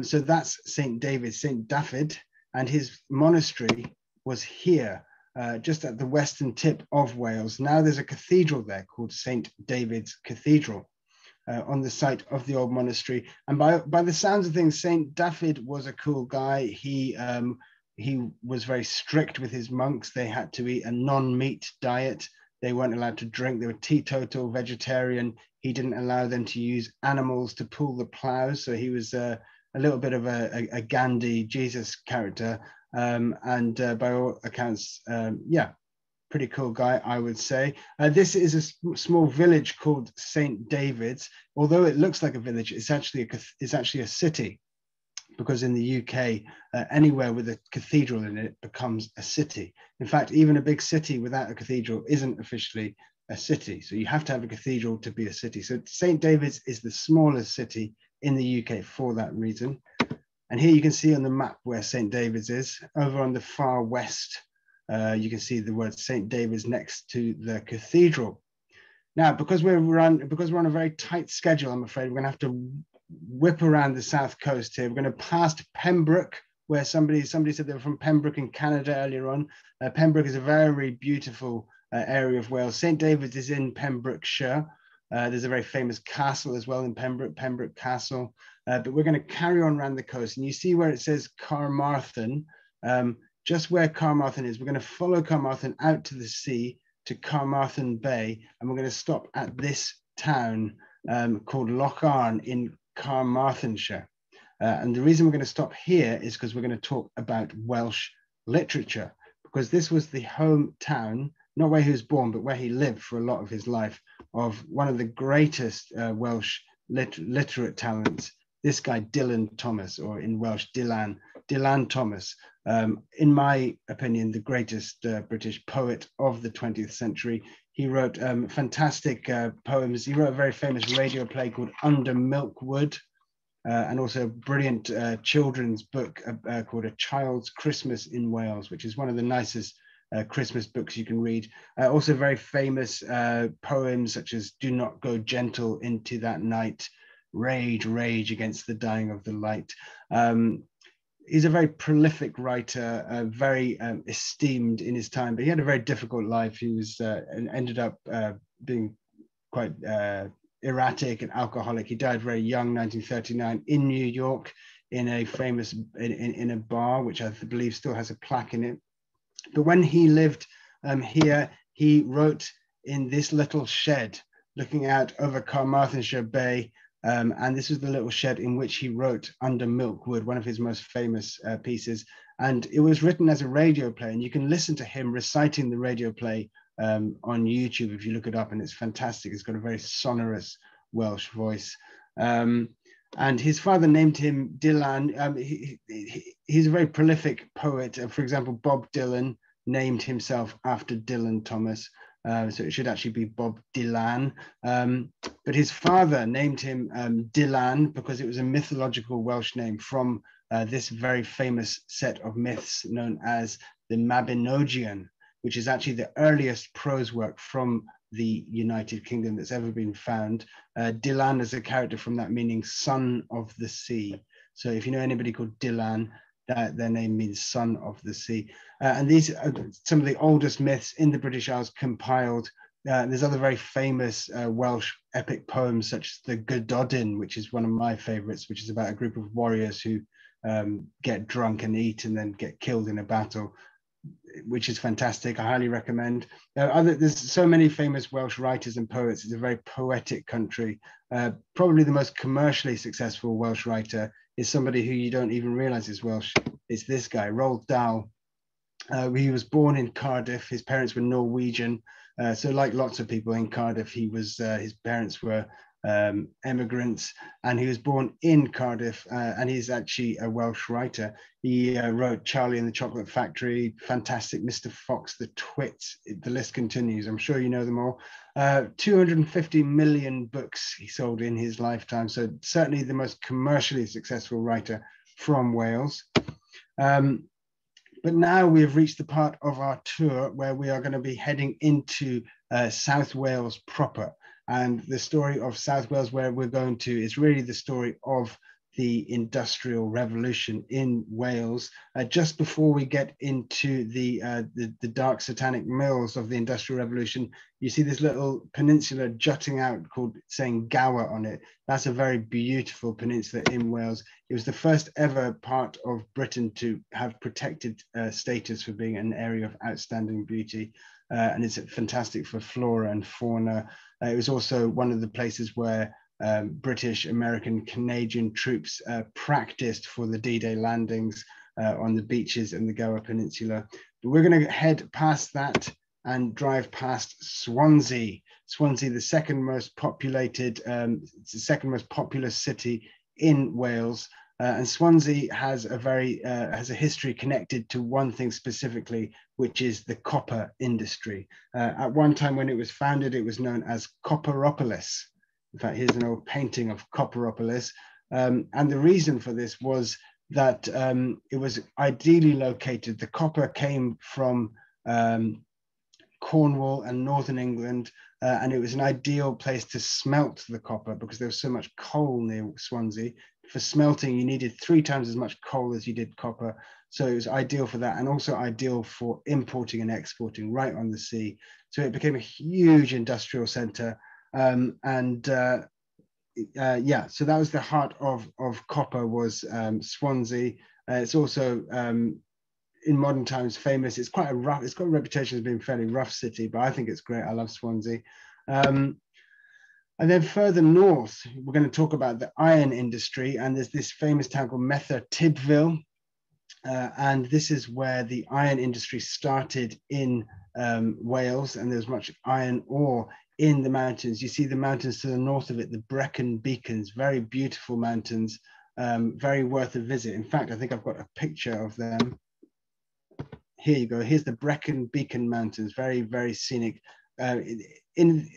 So that's Saint David, Saint Dafydd, and his monastery was here. Just at the western tip of Wales. Now there's a cathedral there called St. David's Cathedral on the site of the old monastery. And by the sounds of things, St. Dafydd was a cool guy. He was very strict with his monks. They had to eat a non-meat diet. They weren't allowed to drink. They were teetotal, vegetarian. He didn't allow them to use animals to pull the plows. So he was a little bit of a Gandhi Jesus character. And by all accounts, pretty cool guy, I would say. This is a small village called St. David's. Although it looks like a village, it's actually a city. because in the UK, anywhere with a cathedral in it becomes a city. In fact, even a big city without a cathedral isn't officially a city. So you have to have a cathedral to be a city. So St. David's is the smallest city in the UK for that reason. And here you can see on the map where St. David's is. Over on the far west, you can see the word St. David's next to the cathedral. Now, because we're on a very tight schedule, I'm afraid we're going to have to whip around the south coast here. We're going to pass Pembroke, where somebody said they were from Pembroke in Canada earlier on. Pembroke is a very beautiful area of Wales. St. David's is in Pembrokeshire. There's a very famous castle as well in Pembroke Castle. But we're going to carry on around the coast. And you see where it says Caemarfon, just where Caemarfon is. We're going to follow Caemarfon out to the sea to Caemarfon Bay. And we're going to stop at this town called Loch Arn in Caermarthenshire. And the reason we're going to stop here is because we're going to talk about Welsh literature, because this was the hometown, not where he was born, but where he lived for a lot of his life, of one of the greatest Welsh literate talents, this guy Dylan Thomas, or in Welsh, Dylan Thomas. In my opinion, the greatest British poet of the 20th century. He wrote fantastic poems. He wrote a very famous radio play called Under Milkwood, and also a brilliant children's book called A Child's Christmas in Wales, which is one of the nicest Christmas books you can read. Also very famous poems such as Do Not Go Gentle into That Night, Rage, Rage Against the Dying of the Light. He's a very prolific writer, very esteemed in his time, but he had a very difficult life. He was and ended up being quite erratic and alcoholic. He died very young, 1939, in New York, in a famous in a bar, which I believe still has a plaque in it. But when he lived here, he wrote in this little shed looking out over Caermarthenshire Bay. And this was the little shed in which he wrote Under Milkwood, one of his most famous pieces. And it was written as a radio play, and you can listen to him reciting the radio play on YouTube if you look it up, and it's fantastic. It's got a very sonorous Welsh voice. And his father named him Dylan. He's a very prolific poet. For example, Bob Dylan named himself after Dylan Thomas. So it should actually be Bob Dylan. But his father named him Dylan because it was a mythological Welsh name from this very famous set of myths known as the Mabinogion, which is actually the earliest prose work from the United Kingdom that's ever been found. Dylan is a character from that meaning son of the sea. So if you know anybody called Dylan, their name means son of the sea. And these are some of the oldest myths in the British Isles compiled. There's other very famous Welsh epic poems such as the Gododin, which is one of my favorites, which is about a group of warriors who get drunk and eat and then get killed in a battle, which is fantastic. I highly recommend. There's so many famous Welsh writers and poets. It's a very poetic country. Probably the most commercially successful Welsh writer is somebody who you don't even realize is Welsh. It's this guy, Roald Dahl. He was born in Cardiff. His parents were Norwegian. So like lots of people in Cardiff, his parents were immigrants, and he was born in Cardiff, and he's actually a Welsh writer. He wrote Charlie and the Chocolate Factory, fantastic, Mr. Fox, The Twits, the list continues. I'm sure you know them all. 250 million books he sold in his lifetime, so certainly the most commercially successful writer from Wales. But now we have reached the part of our tour where we are going to be heading into South Wales proper. And the story of South Wales, where we're going to, is really the story of the Industrial Revolution in Wales. Just before we get into the dark satanic mills of the Industrial Revolution, you see this little peninsula jutting out called saying Gower on it. That's a very beautiful peninsula in Wales. It was the first ever part of Britain to have protected status for being an area of outstanding beauty. And it's fantastic for flora and fauna. It was also one of the places where British, American, Canadian troops practiced for the D-Day landings on the beaches in the Gower Peninsula. But we're going to head past that and drive past Swansea. Swansea, the second most populated, it's the second most populous city in Wales. And Swansea has a history connected to one thing specifically, which is the copper industry. At one time when it was founded, it was known as Copperopolis. In fact, here's an old painting of Copperopolis. And the reason for this was that it was ideally located. The copper came from Cornwall and northern England, and it was an ideal place to smelt the copper because there was so much coal near Swansea. For smelting, you needed 3 times as much coal as you did copper. So it was ideal for that, and also ideal for importing and exporting right on the sea. So it became a huge industrial center. Yeah, so that was the heart of copper, was Swansea. It's also in modern times famous. It's quite a rough, it's got a reputation as being a fairly rough city, but I think it's great. I love Swansea. And then further north, we're going to talk about the iron industry, and there's this famous town called Merthyr Tydfil, and this is where the iron industry started in Wales, and there's much iron ore in the mountains. You see the mountains to the north of it, the Brecon Beacons, very beautiful mountains, very worth a visit. In fact, I think I've got a picture of them. Here you go. Here's the Brecon Beacon Mountains, very, very scenic.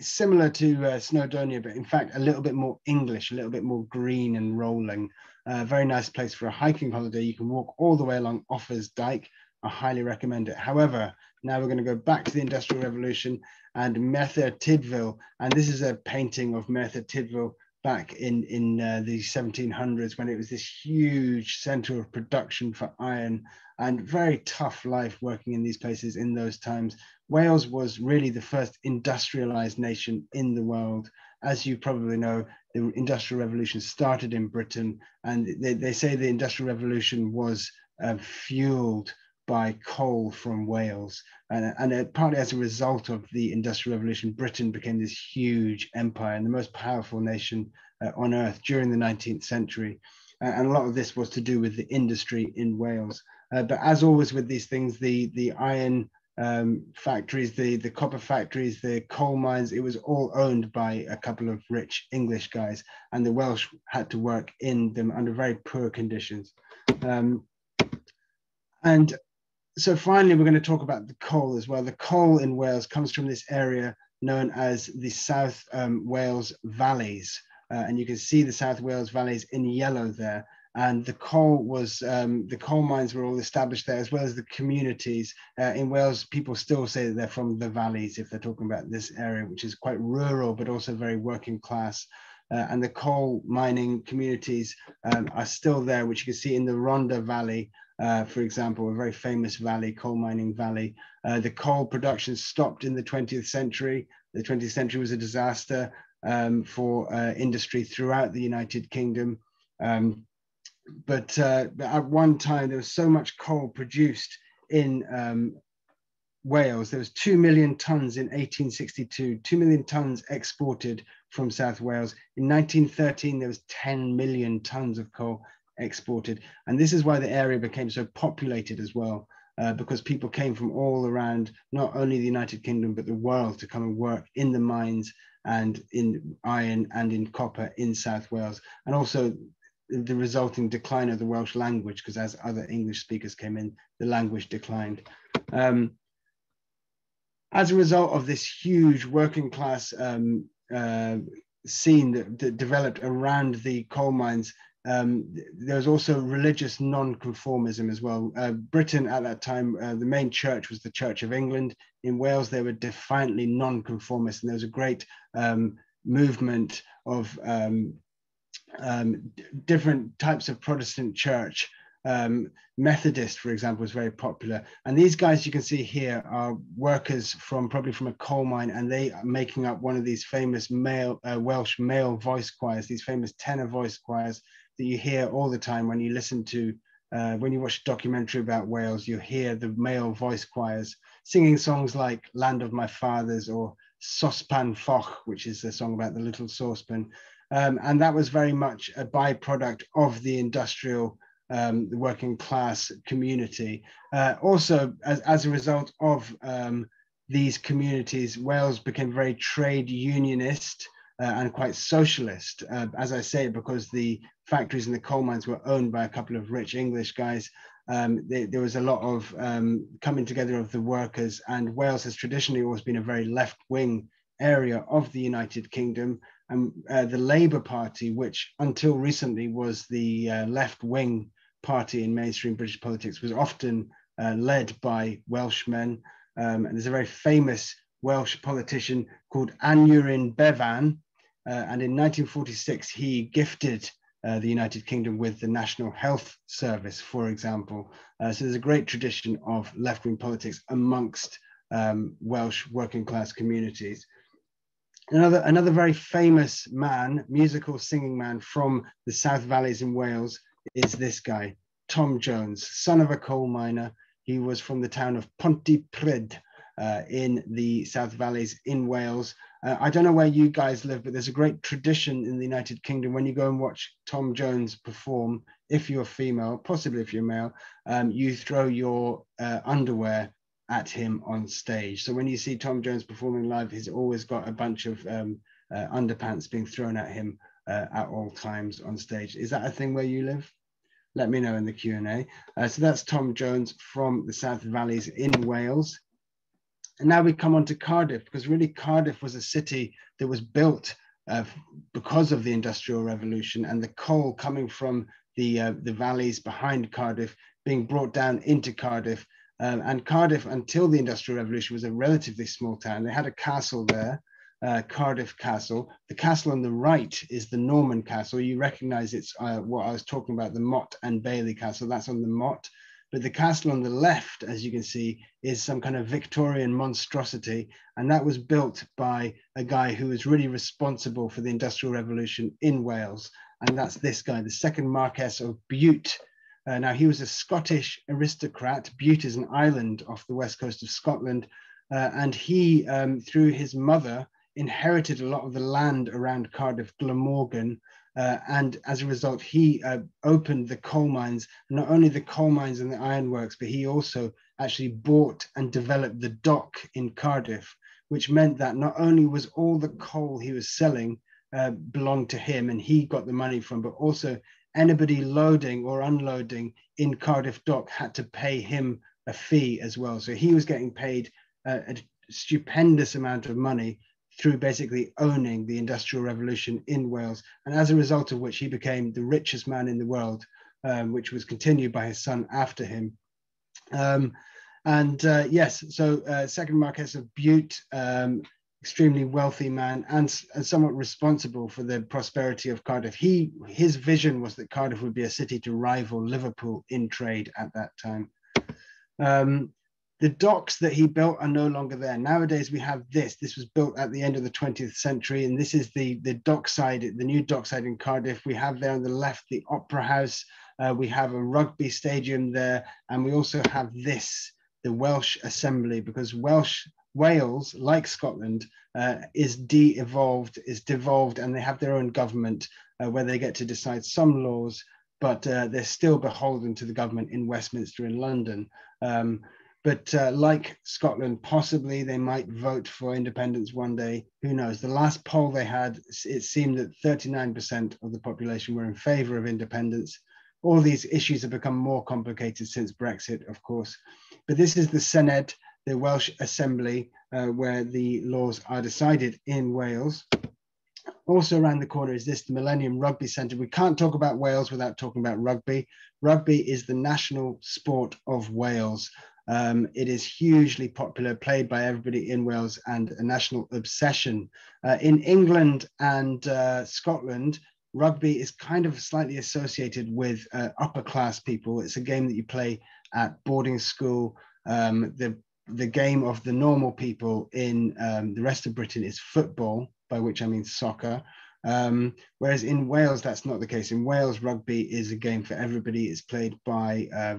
Similar to Snowdonia, but in fact a little bit more English, a little bit more green and rolling. Very nice place for a hiking holiday. You can walk all the way along Offa's Dyke. I highly recommend it. However, now we're going to go back to the Industrial Revolution and Merthyr Tydfil, and this is a painting of Merthyr Tydfil back in the 1700s, when it was this huge center of production for iron, and very tough life working in these places in those times. Wales was really the first industrialized nation in the world. As you probably know, the Industrial Revolution started in Britain, and they say the Industrial Revolution was fueled by coal from Wales. And partly as a result of the Industrial Revolution, Britain became this huge empire and the most powerful nation on earth during the 19th century. And a lot of this was to do with the industry in Wales. But as always with these things, the iron factories, the copper factories, the coal mines, it was all owned by a couple of rich English guys, and the Welsh had to work in them under very poor conditions. And so finally, we're going to talk about the coal as well. The coal in Wales comes from this area known as the South Wales Valleys. And you can see the South Wales Valleys in yellow there. And the coal was, the coal mines were all established there, as well as the communities. In Wales, people still say that they're from the valleys if they're talking about this area, which is quite rural, but also very working class. And the coal mining communities are still there, which you can see in the Rhondda Valley, for example, a very famous valley, coal mining valley. The coal production stopped in the 20th century. The 20th century was a disaster for industry throughout the United Kingdom. But at one time, there was so much coal produced in Wales. There was 2 million tons in 1862, 2 million tons exported from South Wales. In 1913, there was 10 million tons of coal exported. And this is why the area became so populated as well, because people came from all around, not only the United Kingdom, but the world, to come and work in the mines and in iron and in copper in South Wales. And also the resulting decline of the Welsh language, because as other English speakers came in, the language declined. As a result of this huge working class scene that developed around the coal mines, there was also religious non-conformism as well. Britain at that time, the main church was the Church of England. In Wales, they were defiantly non-conformist, and there was a great movement of different types of Protestant church. Methodist, for example, was very popular. And these guys you can see here are workers probably from a coal mine, and they are making up one of these famous Welsh male voice choirs, these famous tenor voice choirs that you hear all the time when you listen to, when you watch a documentary about Wales. You hear the male voice choirs singing songs like Land of My Fathers or Sospan Foch, which is a song about the little saucepan. And that was very much a byproduct of the industrial, the working class community. Also, as a result of these communities, Wales became very trade unionist. and quite socialist, as I say, because the factories and the coal mines were owned by a couple of rich English guys. There was a lot of coming together of the workers, and Wales has traditionally always been a very left-wing area of the United Kingdom. And the Labour Party, which until recently was the left-wing party in mainstream British politics, was often led by Welshmen. And there's a very famous Welsh politician called Aneurin Bevan. And in 1946, he gifted the United Kingdom with the National Health Service, for example. So there's a great tradition of left-wing politics amongst Welsh working class communities. Another very famous man, musical singing man from the South Valleys in Wales is this guy, Tom Jones, son of a coal miner. He was from the town of Pontypridd in the South Valleys in Wales. I don't know where you guys live, but there's a great tradition in the United Kingdom when you go and watch Tom Jones perform, if you're female, possibly if you're male, you throw your underwear at him on stage. So when you see Tom Jones performing live, he's always got a bunch of underpants being thrown at him at all times on stage. Is that a thing where you live? Let me know in the Q&A. So that's Tom Jones from the South Valleys in Wales. And now we come on to Cardiff, because really Cardiff was a city that was built because of the Industrial Revolution and the coal coming from the valleys behind Cardiff being brought down into Cardiff. And Cardiff, until the Industrial Revolution, was a relatively small town. They had a castle there, Cardiff Castle. The castle on the right is the Norman Castle. You recognize it's what I was talking about, the Mott and Bailey Castle. That's on the Mott. But the castle on the left, as you can see, is some kind of Victorian monstrosity. And that was built by a guy who was really responsible for the Industrial Revolution in Wales. And that's this guy, the second Marquess of Bute. Now, he was a Scottish aristocrat. Bute is an island off the west coast of Scotland. And he, through his mother, inherited a lot of the land around Cardiff, Glamorgan. And as a result, he opened the coal mines, not only the coal mines and the ironworks, but he also actually bought and developed the dock in Cardiff, which meant that not only was all the coal he was selling belonged to him and he got the money from, but also anybody loading or unloading in Cardiff dock had to pay him a fee as well. So he was getting paid a stupendous amount of money through basically owning the Industrial Revolution in Wales. And as a result of which he became the richest man in the world, which was continued by his son after him. Yes, so second Marquess of Bute, extremely wealthy man and somewhat responsible for the prosperity of Cardiff. His vision was that Cardiff would be a city to rival Liverpool in trade at that time. The docks that he built are no longer there. Nowadays we have this. This was built at the end of the 20th century, and this is the dockside, the new dockside in Cardiff. We have there on the left the Opera House. We have a rugby stadium there, and we also have this, the Welsh Assembly, because Wales, like Scotland, is devolved, and they have their own government where they get to decide some laws, but they're still beholden to the government in Westminster in London. But like Scotland, possibly they might vote for independence one day. Who knows? The last poll they had, it seemed that 39% of the population were in favor of independence. All these issues have become more complicated since Brexit, of course. But this is the SENEDD, the Welsh Assembly, where the laws are decided in Wales. Also around the corner is this, the Millennium Rugby Centre. We can't talk about Wales without talking about rugby. Rugby is the national sport of Wales. It is hugely popular, played by everybody in Wales, and a national obsession. In England and Scotland, rugby is kind of slightly associated with upper class people. It's a game that you play at boarding school. The game of the normal people in the rest of Britain is football, by which I mean soccer. Whereas in Wales, that's not the case. In Wales, rugby is a game for everybody. It's played by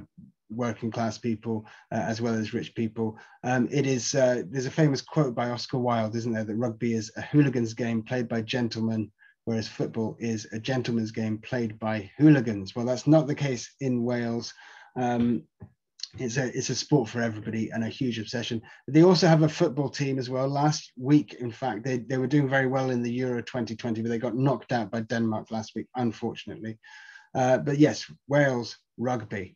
working class people as well as rich people. There's a famous quote by Oscar Wilde, isn't there, that rugby is a hooligan's game played by gentlemen, whereas football is a gentleman's game played by hooligans. Well, that's not the case in Wales. it's a sport for everybody and a huge obsession. They also have a football team as well. Last week, in fact, they were doing very well in the Euro 2020, but they got knocked out by Denmark last week, unfortunately. But yes, Wales rugby.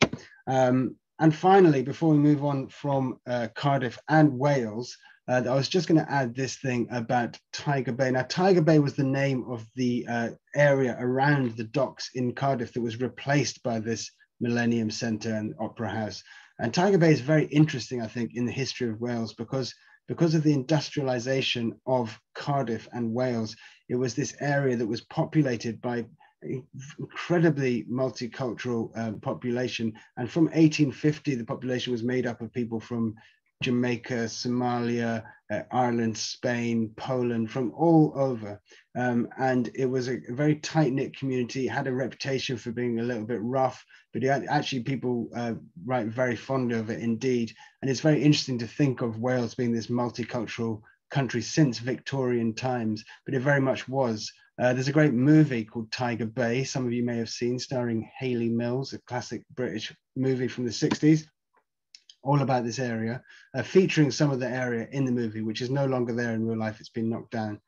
And finally, before we move on from Cardiff and Wales, I was just going to add this thing about Tiger Bay. Now, Tiger Bay was the name of the area around the docks in Cardiff that was replaced by this Millennium Centre and Opera House. And Tiger Bay is very interesting, I think, in the history of Wales because of the industrialization of Cardiff and Wales. It was this area that was populated by incredibly multicultural population. And from 1850, the population was made up of people from Jamaica, Somalia, Ireland, Spain, Poland, from all over. And it was a very tight-knit community. It had a reputation for being a little bit rough, but actually people write very fond of it indeed. And it's very interesting to think of Wales being this multicultural country since Victorian times, but it very much was. There's a great movie called Tiger Bay, some of you may have seen, starring Hayley Mills, a classic British movie from the 60s. All about this area, featuring some of the area in the movie, which is no longer there in real life. It's been knocked down,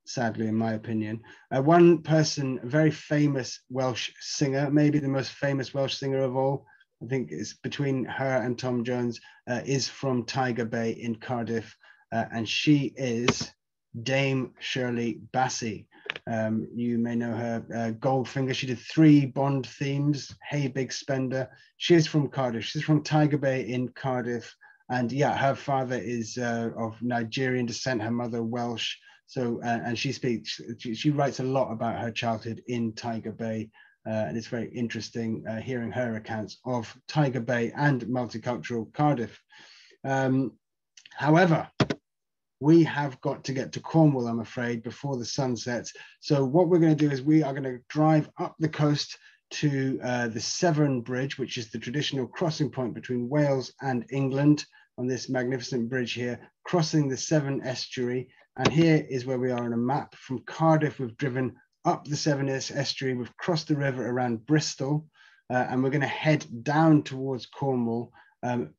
sadly, in my opinion. One person, a very famous Welsh singer, maybe the most famous Welsh singer of all, I think it's between her and Tom Jones, is from Tiger Bay in Cardiff, and she is Dame Shirley Bassey. You may know her, Goldfinger. She did 3 Bond themes, Hey Big Spender. She's from Cardiff. She's from Tiger Bay in Cardiff. And yeah, her father is of Nigerian descent, her mother Welsh. So, and she writes a lot about her childhood in Tiger Bay. And it's very interesting hearing her accounts of Tiger Bay and multicultural Cardiff. However, we have got to get to Cornwall, I'm afraid, before the sun sets. So what we're going to do is we are going to drive up the coast to the Severn Bridge, which is the traditional crossing point between Wales and England, on this magnificent bridge here, crossing the Severn estuary. And here is where we are on a map. From Cardiff, we've driven up the Severn estuary, we've crossed the river around Bristol, and we're going to head down towards Cornwall,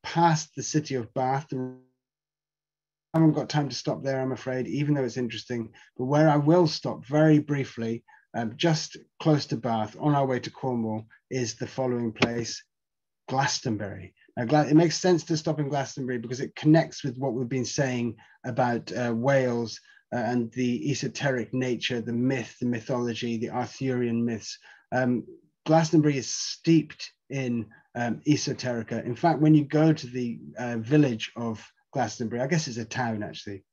past the city of Bath. I haven't got time to stop there, I'm afraid, even though it's interesting. But where I will stop very briefly, just close to Bath, on our way to Cornwall, is the following place, Glastonbury. Now, it makes sense to stop in Glastonbury because it connects with what we've been saying about Wales and the esoteric nature, the myth, the mythology, the Arthurian myths. Glastonbury is steeped in esoterica. In fact, when you go to the village of Glastonbury, I guess it's a town actually,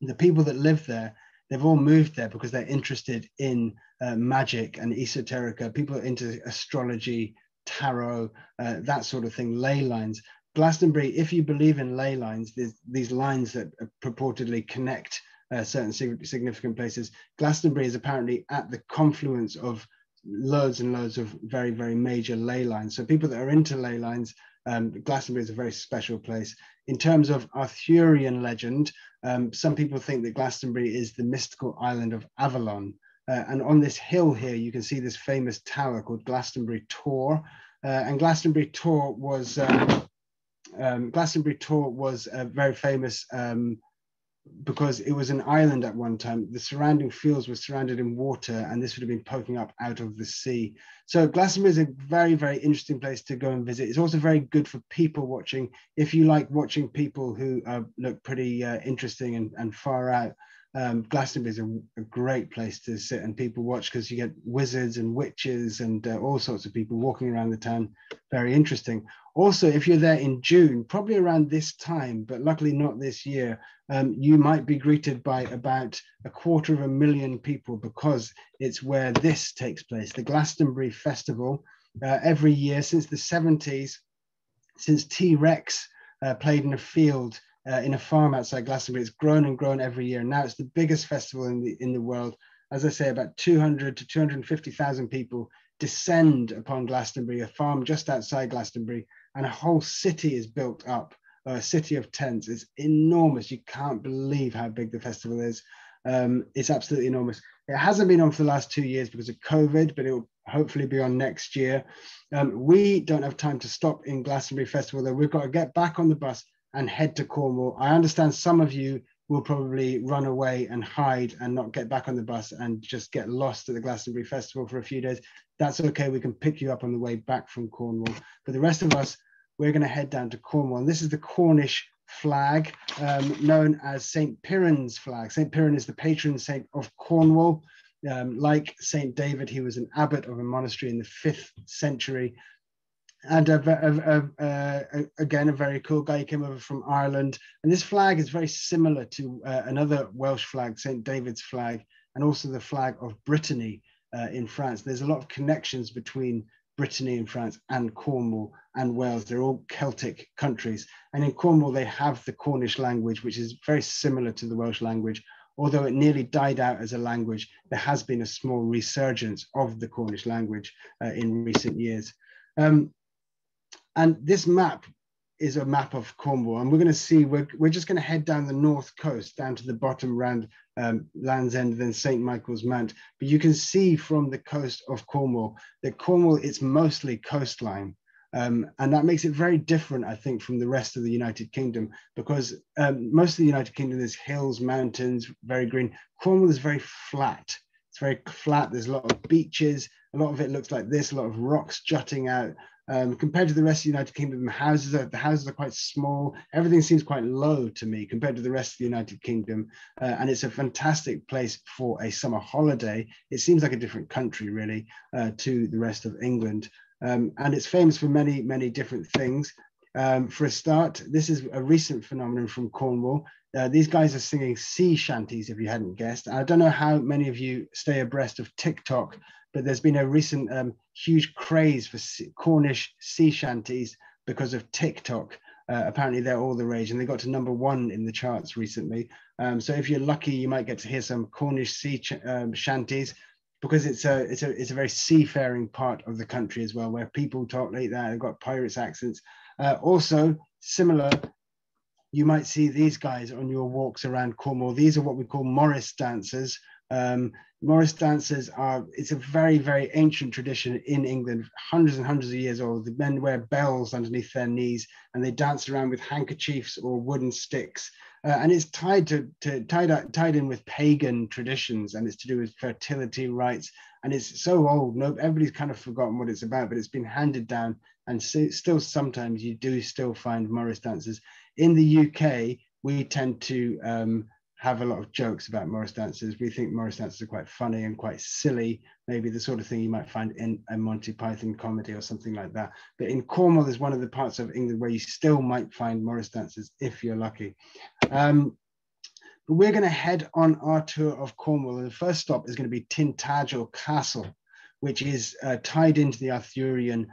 the people that live there, they've all moved there because they're interested in magic and esoterica. People are into astrology, tarot, that sort of thing, ley lines. Glastonbury, if you believe in ley lines, there's these lines that purportedly connect certain significant places. Glastonbury is apparently at the confluence of loads and loads of very, very major ley lines. So people that are into ley lines, Glastonbury is a very special place. In terms of Arthurian legend, some people think that Glastonbury is the mystical island of Avalon. And on this hill here, you can see this famous tower called Glastonbury Tor. And Glastonbury Tor was very famous because it was an island at one time. The surrounding fields were surrounded in water, and this would have been poking up out of the sea. So Glastonbury is a very, very interesting place to go and visit. It's also very good for people watching. If you like watching people who look pretty interesting and far out, Glastonbury is a great place to sit and people watch, because you get wizards and witches and all sorts of people walking around the town. Very interesting. Also, if you're there in June, probably around this time, but luckily not this year, you might be greeted by about 250,000 people, because it's where this takes place, the Glastonbury Festival. Every year since the 70s, since T-Rex played in a field in a farm outside Glastonbury, it's grown and grown every year. Now it's the biggest festival in the world. As I say, about 200 to 250,000 people descend upon Glastonbury, a farm just outside Glastonbury, and a whole city is built up a city of tents. It's enormous. You can't believe how big the festival is. It's absolutely enormous. It hasn't been on for the last 2 years because of COVID, but it will hopefully be on next year. We don't have time to stop in Glastonbury Festival, though. We've got to get back on the bus and head to Cornwall. I understand some of you will probably run away and hide and not get back on the bus and just get lost at the Glastonbury Festival for a few days. That's okay. We can pick you up on the way back from Cornwall. But the rest of us, we're going to head down to Cornwall. And this is the Cornish flag, known as St. Piran's flag. St. Piran is the patron saint of Cornwall. Like St. David, he was an abbot of a monastery in the 5th century. And again, a very cool guy. He came over from Ireland. And this flag is very similar to another Welsh flag, St. David's flag, and also the flag of Brittany in France. There's a lot of connections between Brittany in France and Cornwall and Wales. They're all Celtic countries. And in Cornwall, they have the Cornish language, which is very similar to the Welsh language. Although it nearly died out as a language, there has been a small resurgence of the Cornish language in recent years. And this map is a map of Cornwall. And we're going to see, we're just going to head down the north coast, down to the bottom round Land's End, then St. Michael's Mount. But you can see from the coast of Cornwall that Cornwall, it's mostly coastline. And that makes it very different, I think, from the rest of the United Kingdom, because most of the United Kingdom is hills, mountains, very green. Cornwall is very flat. It's very flat. There's a lot of beaches. A lot of it looks like this, a lot of rocks jutting out. Compared to the rest of the United Kingdom, the houses are quite small. Everything seems quite low to me compared to the rest of the United Kingdom. And it's a fantastic place for a summer holiday. It seems like a different country, really, to the rest of England. And it's famous for many, many different things. For a start, this is a recent phenomenon from Cornwall. These guys are singing sea shanties, if you hadn't guessed. I don't know how many of you stay abreast of TikTok, but there's been a recent huge craze for Cornish sea shanties because of TikTok. Apparently they're all the rage, and they got to #1 in the charts recently. So if you're lucky, you might get to hear some Cornish sea shanties, because it's a very seafaring part of the country as well, where people talk like that. They've got pirates accents. Also similar, you might see these guys on your walks around Cornwall. These are what we call Morris dancers. Morris dancers it's a very, very ancient tradition in England, hundreds and hundreds of years old. The men wear bells underneath their knees, and they dance around with handkerchiefs or wooden sticks. And it's tied in with pagan traditions, and it's to do with fertility rites. And it's so old, everybody's kind of forgotten what it's about, but it's been handed down. And still sometimes you do still find Morris dancers. In the UK, we tend to have a lot of jokes about Morris dancers. We think Morris dancers are quite funny and quite silly, maybe the sort of thing you might find in a Monty Python comedy or something like that. But in Cornwall is one of the parts of England where you still might find Morris dancers if you're lucky. But we're going to head on our tour of Cornwall, and the first stop is going to be Tintagel Castle, which is tied into the Arthurian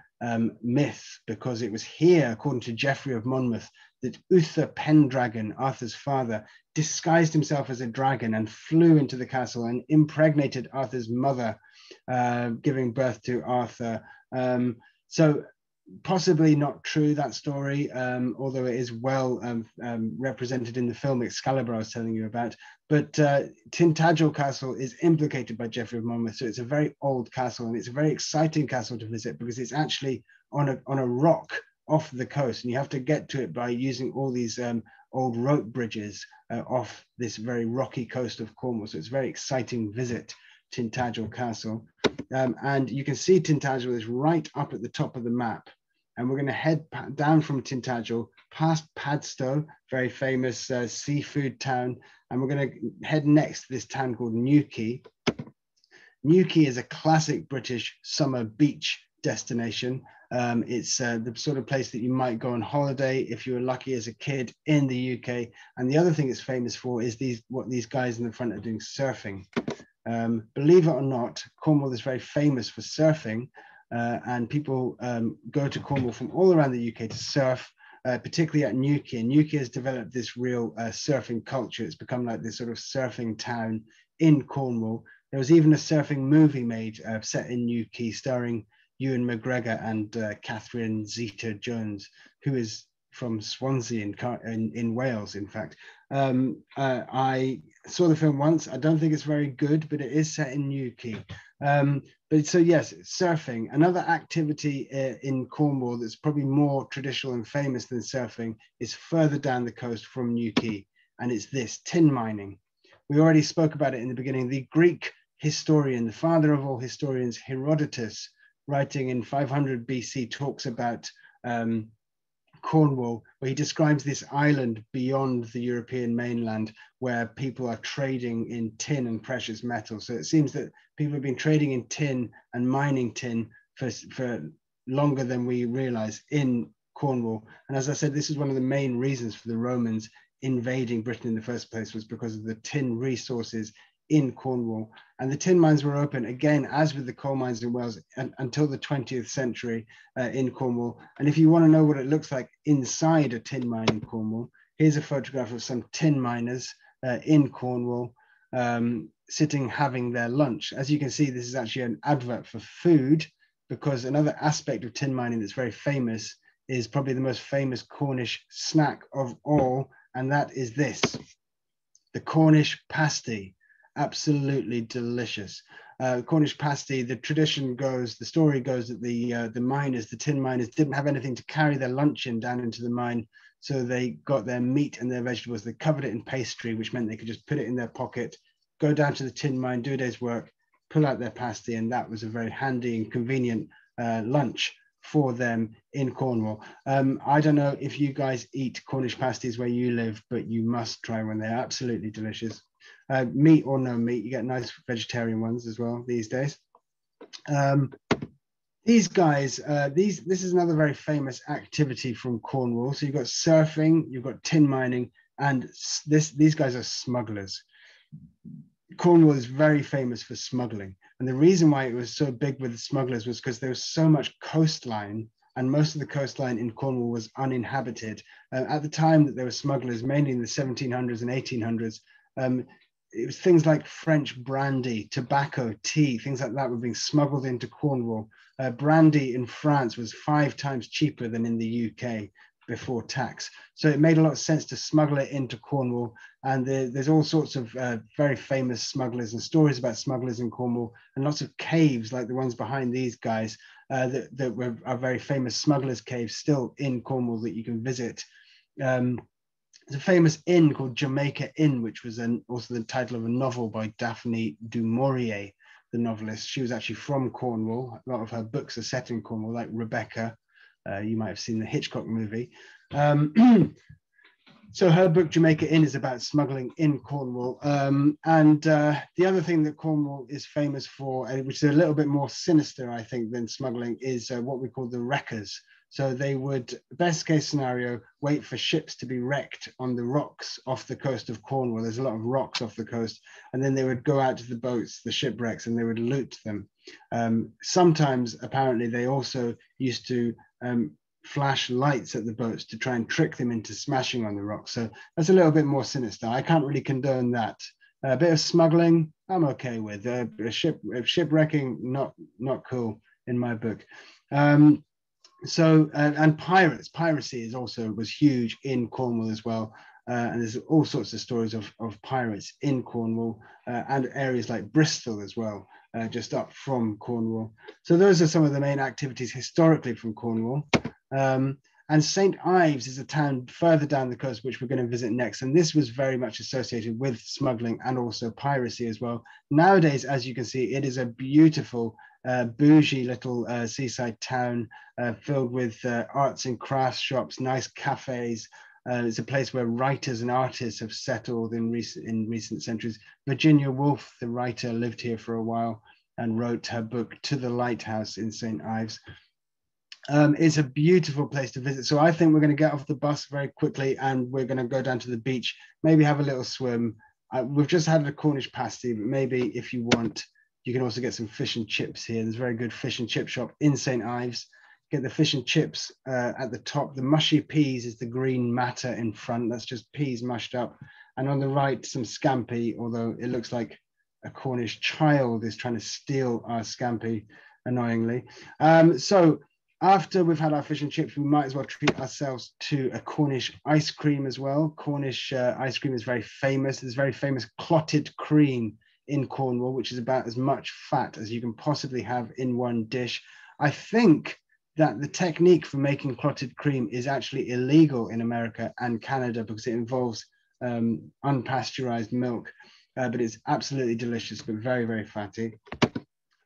myth, because it was here, according to Geoffrey of Monmouth, that Uther Pendragon, Arthur's father, disguised himself as a dragon and flew into the castle and impregnated Arthur's mother, giving birth to Arthur. So possibly not true, that story, although it is well represented in the film Excalibur I was telling you about. But Tintagel Castle is implicated by Geoffrey of Monmouth, so it's a very old castle, and it's a very exciting castle to visit because it's actually on a rock off the coast, and you have to get to it by using all these old rope bridges off this very rocky coast of Cornwall. So it's a very exciting visit, Tintagel Castle. And you can see Tintagel is right up at the top of the map. And we're going to head down from Tintagel past Padstow, very famous seafood town. And we're going to head next to this town called Newquay. Newquay is a classic British summer beach destination. It's the sort of place that you might go on holiday if you were lucky as a kid in the UK. And the other thing it's famous for is what these guys in the front are doing, surfing. Believe it or not, Cornwall is very famous for surfing, and people go to Cornwall from all around the UK to surf, particularly at Newquay. Newquay has developed this real surfing culture. It's become like this sort of surfing town in Cornwall. There was even a surfing movie made set in Newquay starring Ewan McGregor and Catherine Zeta-Jones, who is from Swansea in Wales, in fact. I saw the film once. I don't think it's very good, but it is set in Newquay. But so yes, surfing, another activity in Cornwall that's probably more traditional and famous than surfing, is further down the coast from Newquay, and it's this tin mining. We already spoke about it in the beginning. The Greek historian, the father of all historians, Herodotus, writing in 500 BC, talks about Cornwall, where he describes this island beyond the European mainland where people are trading in tin and precious metals. So it seems that people have been trading in tin and mining tin for longer than we realize in Cornwall. And as I said, this is one of the main reasons for the Romans invading Britain in the first place, was because of the tin resources in Cornwall. And the tin mines were open, again, as with the coal mines in Wales, until the 20th century in Cornwall. And if you want to know what it looks like inside a tin mine in Cornwall, here's a photograph of some tin miners in Cornwall sitting having their lunch. As you can see, this is actually an advert for food, because another aspect of tin mining that's very famous is probably the most famous Cornish snack of all, and that is this, the Cornish pasty. Absolutely delicious. Cornish pasty, the tradition goes, the story goes that the miners, the tin miners, didn't have anything to carry their lunch in down into the mine, so they got their meat and their vegetables, they covered it in pastry, which meant they could just put it in their pocket, go down to the tin mine, do a day's work, pull out their pasty, and that was a very handy and convenient lunch for them in Cornwall. I don't know if you guys eat Cornish pasties where you live, but you must try one. They're absolutely delicious. Meat or no meat, you get nice vegetarian ones as well these days. These guys, this is another very famous activity from Cornwall. So you've got surfing, you've got tin mining, and these guys are smugglers. Cornwall is very famous for smuggling. And the reason why it was so big with the smugglers was because there was so much coastline, and most of the coastline in Cornwall was uninhabited. At the time that there were smugglers, mainly in the 1700s and 1800s, it was things like French brandy, tobacco, tea, things like that were being smuggled into Cornwall. Brandy in France was 5 times cheaper than in the UK before tax. So it made a lot of sense to smuggle it into Cornwall. And there's all sorts of very famous smugglers and stories about smugglers in Cornwall, and lots of caves like the ones behind these guys that are very famous smugglers' caves still in Cornwall that you can visit. There's a famous inn called Jamaica Inn, which was also the title of a novel by Daphne du Maurier, the novelist. She was actually from Cornwall. A lot of her books are set in Cornwall, like Rebecca. You might have seen the Hitchcock movie. So her book Jamaica Inn is about smuggling in Cornwall. The other thing that Cornwall is famous for, which is a little bit more sinister, I think, than smuggling, is what we call the wreckers. So they would, best case scenario, wait for ships to be wrecked on the rocks off the coast of Cornwall. There's a lot of rocks off the coast. And then they would go out to the boats, the shipwrecks, and they would loot them. Sometimes, apparently, they also used to flash lights at the boats to try and trick them into smashing on the rocks. So that's a little bit more sinister. I can't really condone that. A bit of smuggling, I'm okay with. Shipwrecking, not cool in my book. And piracy was huge in Cornwall as well. And there's all sorts of stories of pirates in Cornwall and areas like Bristol as well, just up from Cornwall. So those are some of the main activities historically from Cornwall. And St. Ives is a town further down the coast, which we're going to visit next. And this was very much associated with smuggling and also piracy as well. Nowadays, as you can see, it is a beautiful, bougie little seaside town filled with arts and crafts shops, nice cafes. It's a place where writers and artists have settled in recent centuries. Virginia Woolf, the writer, lived here for a while and wrote her book To the Lighthouse in St. Ives. It's a beautiful place to visit. So I think we're going to get off the bus very quickly and we're going to go down to the beach, maybe have a little swim. We've just had a Cornish pasty, but maybe if you want, you can also get some fish and chips here. There's a very good fish and chip shop in St. Ives. Get the fish and chips at the top. The mushy peas is the green matter in front. That's just peas mushed up. And on the right, some scampi, although it looks like a Cornish child is trying to steal our scampi, annoyingly. So After we've had our fish and chips, we might as well treat ourselves to a Cornish ice cream as well. Cornish ice cream is very famous. There's very famous clotted cream in Cornwall, which is about as much fat as you can possibly have in one dish. I think that the technique for making clotted cream is actually illegal in America and Canada because it involves unpasteurized milk, but it's absolutely delicious, but very, very fatty.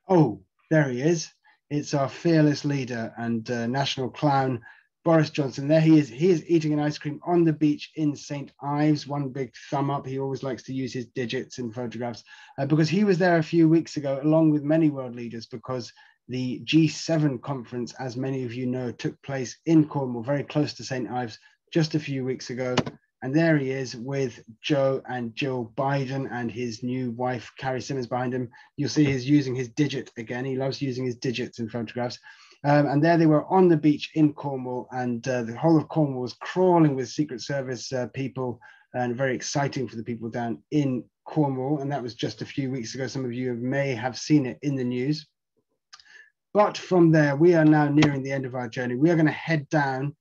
Oh, there he is. It's our fearless leader and national clown, Boris Johnson. There he is. He is eating an ice cream on the beach in St. Ives. One big thumb up. He always likes to use his digits in photographs because he was there a few weeks ago, along with many world leaders, because the G7 conference, as many of you know, took place in Cornwall, very close to St. Ives, just a few weeks ago. And there he is with Joe and Jill Biden and his new wife, Carrie Simmons, behind him. You'll see he's using his digit again. He loves using his digits in photographs. And there they were on the beach in Cornwall, and the whole of Cornwall was crawling with Secret Service people, and very exciting for the people down in Cornwall. And that was just a few weeks ago. Some of you may have seen it in the news. But from there, we are now nearing the end of our journey. We are going to head down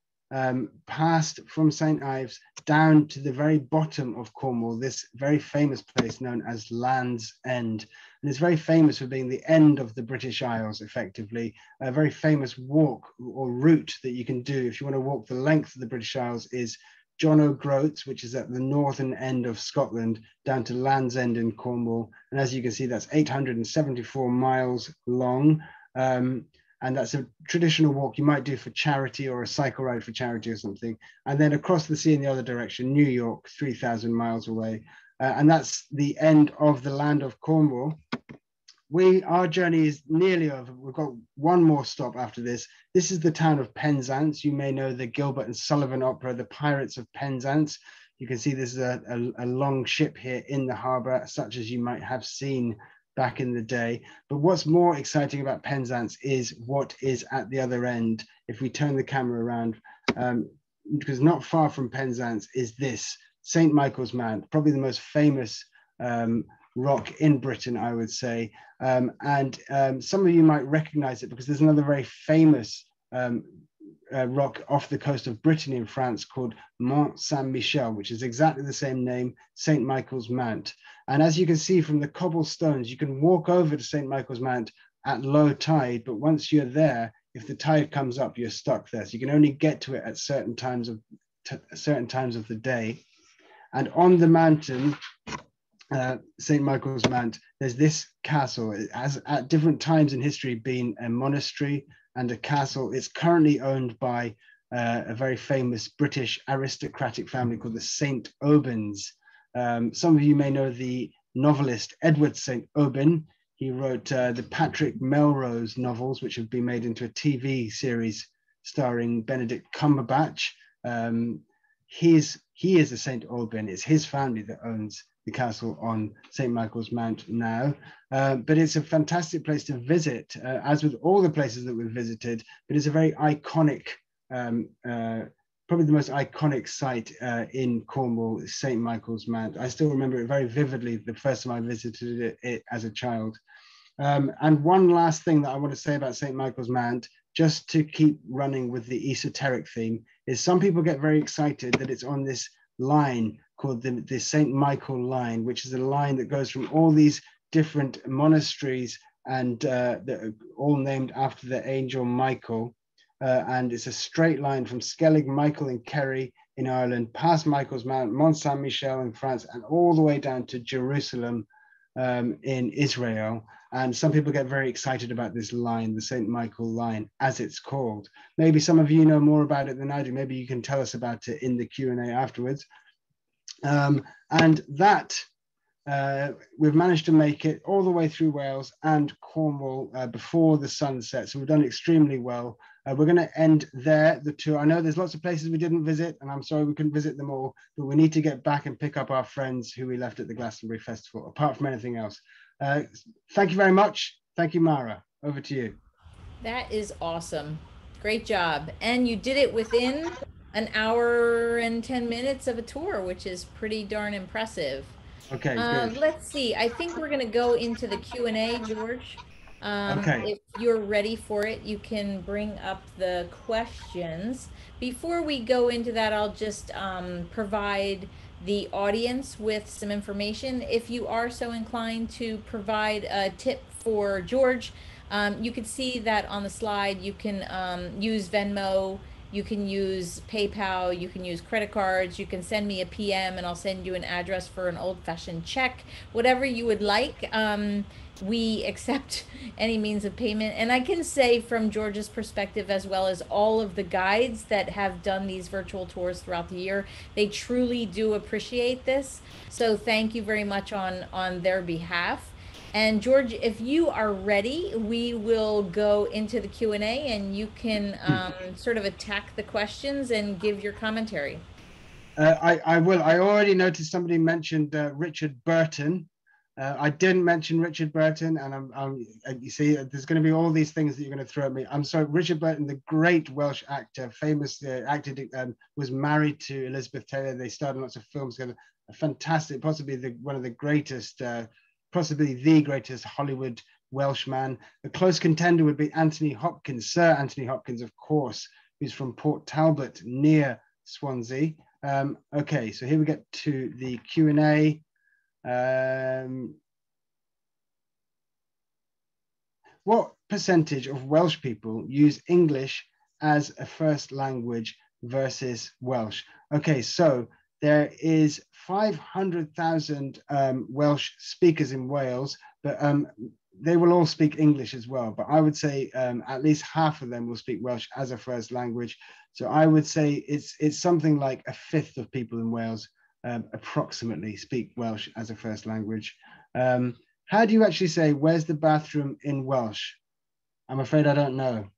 past from St. Ives down to the very bottom of Cornwall, this very famous place known as Land's End. And it's very famous for being the end of the British Isles, effectively. A very famous walk or route that you can do if you want to walk the length of the British Isles is John O'Groats, which is at the northern end of Scotland, down to Land's End in Cornwall. And as you can see, that's 874 miles long. And that's a traditional walk you might do for charity, or a cycle ride for charity or something. And then across the sea in the other direction, New York, 3,000 miles away. And that's the end of the land of Cornwall. Our journey is nearly over. We've got one more stop after this. This is the town of Penzance. You may know the Gilbert and Sullivan opera, The Pirates of Penzance. You can see this is a long ship here in the harbour, such as you might have seen back in the day. But what's more exciting about Penzance is what is at the other end. If we turn the camera around, because not far from Penzance is this St. Michael's Mount, probably the most famous rock in Britain, I would say. And some of you might recognize it because there's another very famous rock off the coast of Brittany in France called Mont Saint-Michel, which is exactly the same name, St. Michael's Mount. And as you can see from the cobblestones, you can walk over to St. Michael's Mount at low tide, but once you're there, if the tide comes up, you're stuck there. So you can only get to it at certain times of the day. And on the mountain, St. Michael's Mount, there's this castle. It has at different times in history been a monastery and a castle. It's currently owned by a very famous British aristocratic family called the St. Aubins. Some of you may know the novelist Edward St. Aubin. He wrote the Patrick Melrose novels, which have been made into a TV series starring Benedict Cumberbatch. He is a St. Aubin. It's his family that owns the castle on St. Michael's Mount now. But it's a fantastic place to visit, as with all the places that we've visited, but it's a very iconic, probably the most iconic site in Cornwall, St. Michael's Mount. I still remember it very vividly the first time I visited it as a child. And one last thing that I want to say about St. Michael's Mount, just to keep running with the esoteric theme, is some people get very excited that it's on this line called the St. Michael line, which is a line that goes from all these different monasteries and that are all named after the angel Michael. And it's a straight line from Skellig Michael in Kerry in Ireland, past Michael's Mount, Mont Saint-Michel in France, and all the way down to Jerusalem in Israel. And some people get very excited about this line, the St. Michael line, as it's called. Maybe some of you know more about it than I do. Maybe you can tell us about it in the Q&A afterwards. And that, we've managed to make it all the way through Wales and Cornwall before the sun sets. So we've done extremely well. We're going to end there, the tour. I know there's lots of places we didn't visit, and I'm sorry we couldn't visit them all, but we need to get back and pick up our friends who we left at the Glastonbury Festival, apart from anything else. Thank you very much. Thank you, Mara. Over to you. That is awesome. Great job. And you did it within an hour and 10 minutes of a tour, which is pretty darn impressive. Okay, good. Let's see. I think we're going to go into the Q&A, George. Okay. If you're ready for it, you can bring up the questions. Before we go into that, I'll just provide the audience with some information. If you are so inclined to provide a tip for George, you can see that on the slide. You can use Venmo, you can use PayPal, you can use credit cards, you can send me a PM and I'll send you an address for an old-fashioned check, whatever you would like. We accept any means of payment. And I can say from George's perspective, as well as all of the guides that have done these virtual tours throughout the year, they truly do appreciate this. So thank you very much on their behalf. And George, if you are ready, we will go into the Q&A and you can sort of attack the questions and give your commentary. I will. I already noticed somebody mentioned Richard Burton. I didn't mention Richard Burton, and you see, there's going to be all these things that you're going to throw at me. I'm sorry, Richard Burton, the great Welsh actor, famous acted, was married to Elizabeth Taylor. They starred in lots of films together. A fantastic, possibly one of the greatest, possibly the greatest Hollywood Welshman. A close contender would be Anthony Hopkins, Sir Anthony Hopkins, of course, who's from Port Talbot near Swansea. Okay, so here we get to the Q&A. What percentage of Welsh people use English as a first language versus Welsh? Okay, so there is 500,000 Welsh speakers in Wales, but they will all speak English as well. But I would say at least half of them will speak Welsh as a first language. So I would say it's something like a fifth of people in Wales approximately speak Welsh as a first language. How do you actually say, where's the bathroom in Welsh? I'm afraid I don't know.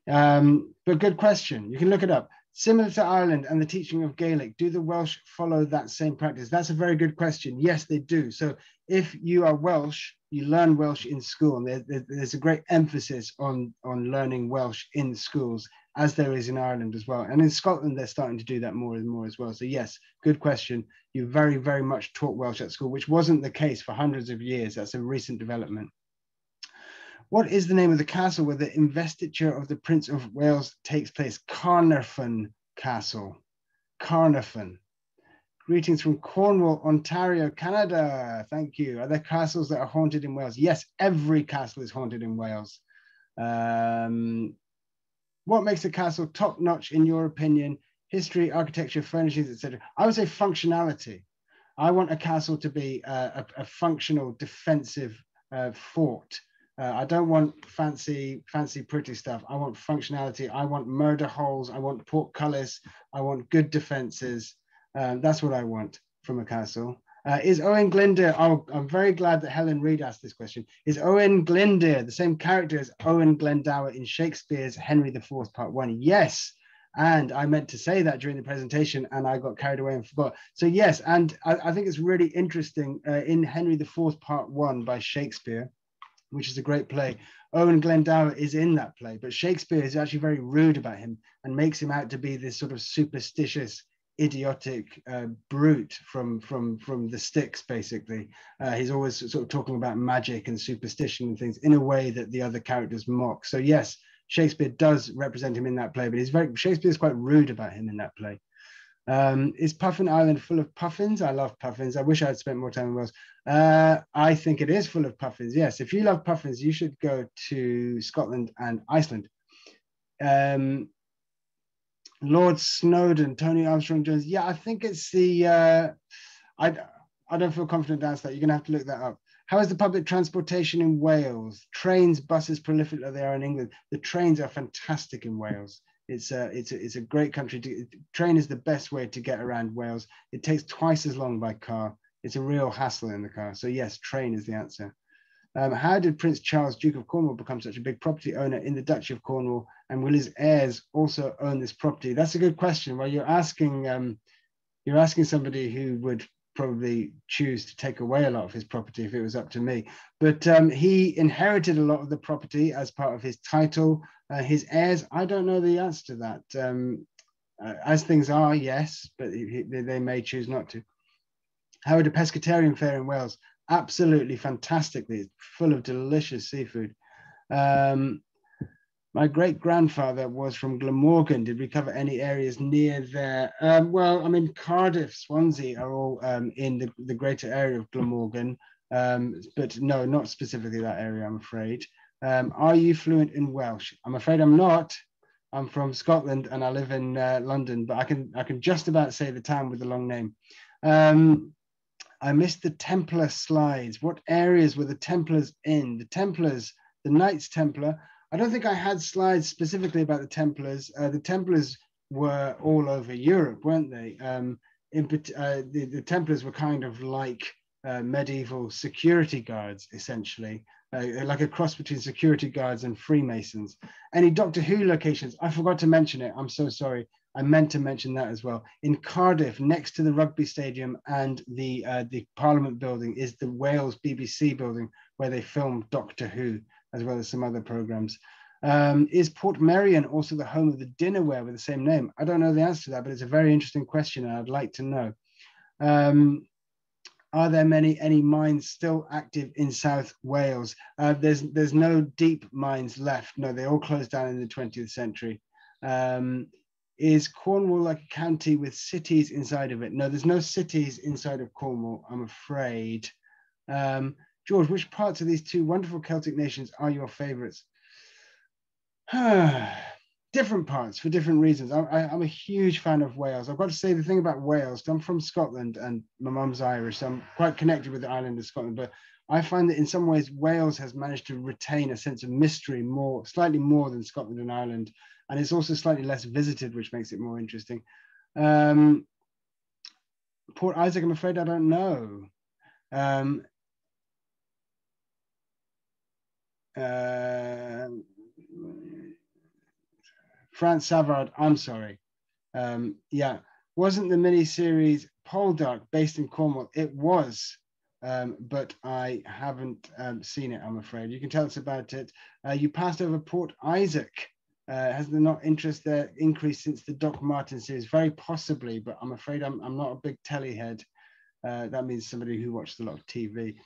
But good question. You can look it up. Similar to Ireland and the teaching of Gaelic, do the Welsh follow that same practice? That's a very good question. Yes, they do. So if you are Welsh, you learn Welsh in school. And there's a great emphasis on learning Welsh in schools, as there is in Ireland as well. And in Scotland, they're starting to do that more and more as well. So yes, good question. You very, very much taught Welsh at school, which wasn't the case for hundreds of years. That's a recent development. What is the name of the castle where the investiture of the Prince of Wales takes place? Caernarfon Castle. Caernarfon. Greetings from Cornwall, Ontario, Canada. Thank you. Are there castles that are haunted in Wales? Yes, every castle is haunted in Wales. What makes a castle top-notch in your opinion? History, architecture, furnishings, etc. I would say functionality. I want a castle to be a functional defensive fort. I don't want fancy, pretty stuff. I want functionality. I want murder holes. I want portcullis. I want good defenses. That's what I want from a castle. Is Owen Glendower, oh, I'm very glad that Helen Reid asked this question. Is Owen Glendower the same character as Owen Glendower in Shakespeare's Henry IV Part 1? Yes. And I meant to say that during the presentation and I got carried away and forgot. So yes, and I think it's really interesting in Henry IV Part 1 by Shakespeare, which is a great play. Owen Glendower is in that play, but Shakespeare is actually very rude about him and makes him out to be this sort of superstitious, idiotic brute from the sticks, basically. He's always sort of talking about magic and superstition and things in a way that the other characters mock. So yes, Shakespeare does represent him in that play, but Shakespeare's quite rude about him in that play. Is Puffin Island full of puffins? I love puffins. I wish I had spent more time in Wales. I think it is full of puffins. Yes, if you love puffins, you should go to Scotland and Iceland. Lord Snowdon, Tony Armstrong Jones. Yeah, I think it's the, I don't feel confident to answer that. You're gonna have to look that up. How is the public transportation in Wales? Trains, buses prolific like they are in England. The trains are fantastic in Wales. It's a great country. Train is the best way to get around Wales. It takes twice as long by car. It's a real hassle in the car. So yes, train is the answer. How did Prince Charles, Duke of Cornwall, become such a big property owner in the Duchy of Cornwall? And will his heirs also own this property? That's a good question. Well, you're asking somebody who would probably choose to take away a lot of his property if it was up to me. But he inherited a lot of the property as part of his title. His heirs, I don't know the answer to that. As things are, yes, but they may choose not to. How would a pescatarian fare in Wales? absolutely fantastically. It's full of delicious seafood. My great-grandfather was from Glamorgan. Did we cover any areas near there? Well, I mean, Cardiff, Swansea are all in the greater area of Glamorgan, but no, not specifically that area, I'm afraid. Are you fluent in Welsh? I'm afraid I'm not. I'm from Scotland and I live in London, but I can just about say the town with the long name. I missed the Templar slides. What areas were the Templars in? The Templars, the Knights Templar. I don't think I had slides specifically about the Templars. The Templars were all over Europe, weren't they? The Templars were kind of like medieval security guards, essentially, like a cross between security guards and Freemasons. Any Doctor Who locations? I forgot to mention it. I'm so sorry. I meant to mention that as well. In Cardiff, next to the rugby stadium and the Parliament building, is the Wales BBC building where they filmed Doctor Who, as well as some other programs. Is Portmeirion also the home of the dinnerware with the same name? I don't know the answer to that, but it's a very interesting question and I'd like to know. Are there any mines still active in South Wales? There's no deep mines left. No, they all closed down in the 20th century. Is Cornwall like a county with cities inside of it? No, there's no cities inside of Cornwall, I'm afraid. George, which parts of these two wonderful Celtic nations are your favorites? Different parts for different reasons. I'm a huge fan of Wales. I've got to say the thing about Wales, I'm from Scotland and my mum's Irish, so I'm quite connected with the island of Scotland, but I find that in some ways Wales has managed to retain a sense of mystery slightly more than Scotland and Ireland. And it's also slightly less visited, which makes it more interesting. Port Isaac, I'm afraid I don't know. France Savard, I'm sorry. Yeah, wasn't the mini-series Poldark based in Cornwall? It was, but I haven't seen it, I'm afraid. You can tell us about it. You passed over Port Isaac. Has the not interest there increased since the Doc Martin series? Very possibly, but I'm afraid I'm not a big telly head. That means somebody who watched a lot of TV.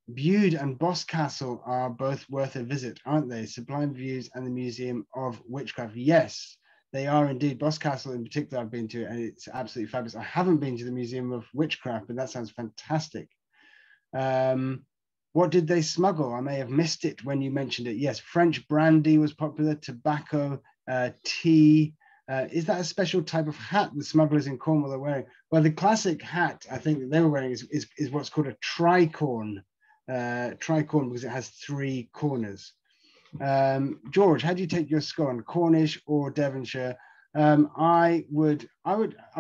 Bude and Boscastle are both worth a visit, aren't they? Sublime views and the Museum of Witchcraft. Yes, they are indeed. Boscastle in particular I've been to, and it's absolutely fabulous. I haven't been to the Museum of Witchcraft, but that sounds fantastic. What did they smuggle? I may have missed it when you mentioned it. Yes, French brandy was popular, tobacco, tea. Is that a special type of hat the smugglers in Cornwall are wearing? Well, the classic hat I think that they were wearing is what's called a tricorn. Tricorn because it has 3 corners. George, how do you take your scone? Cornish or Devonshire? I'm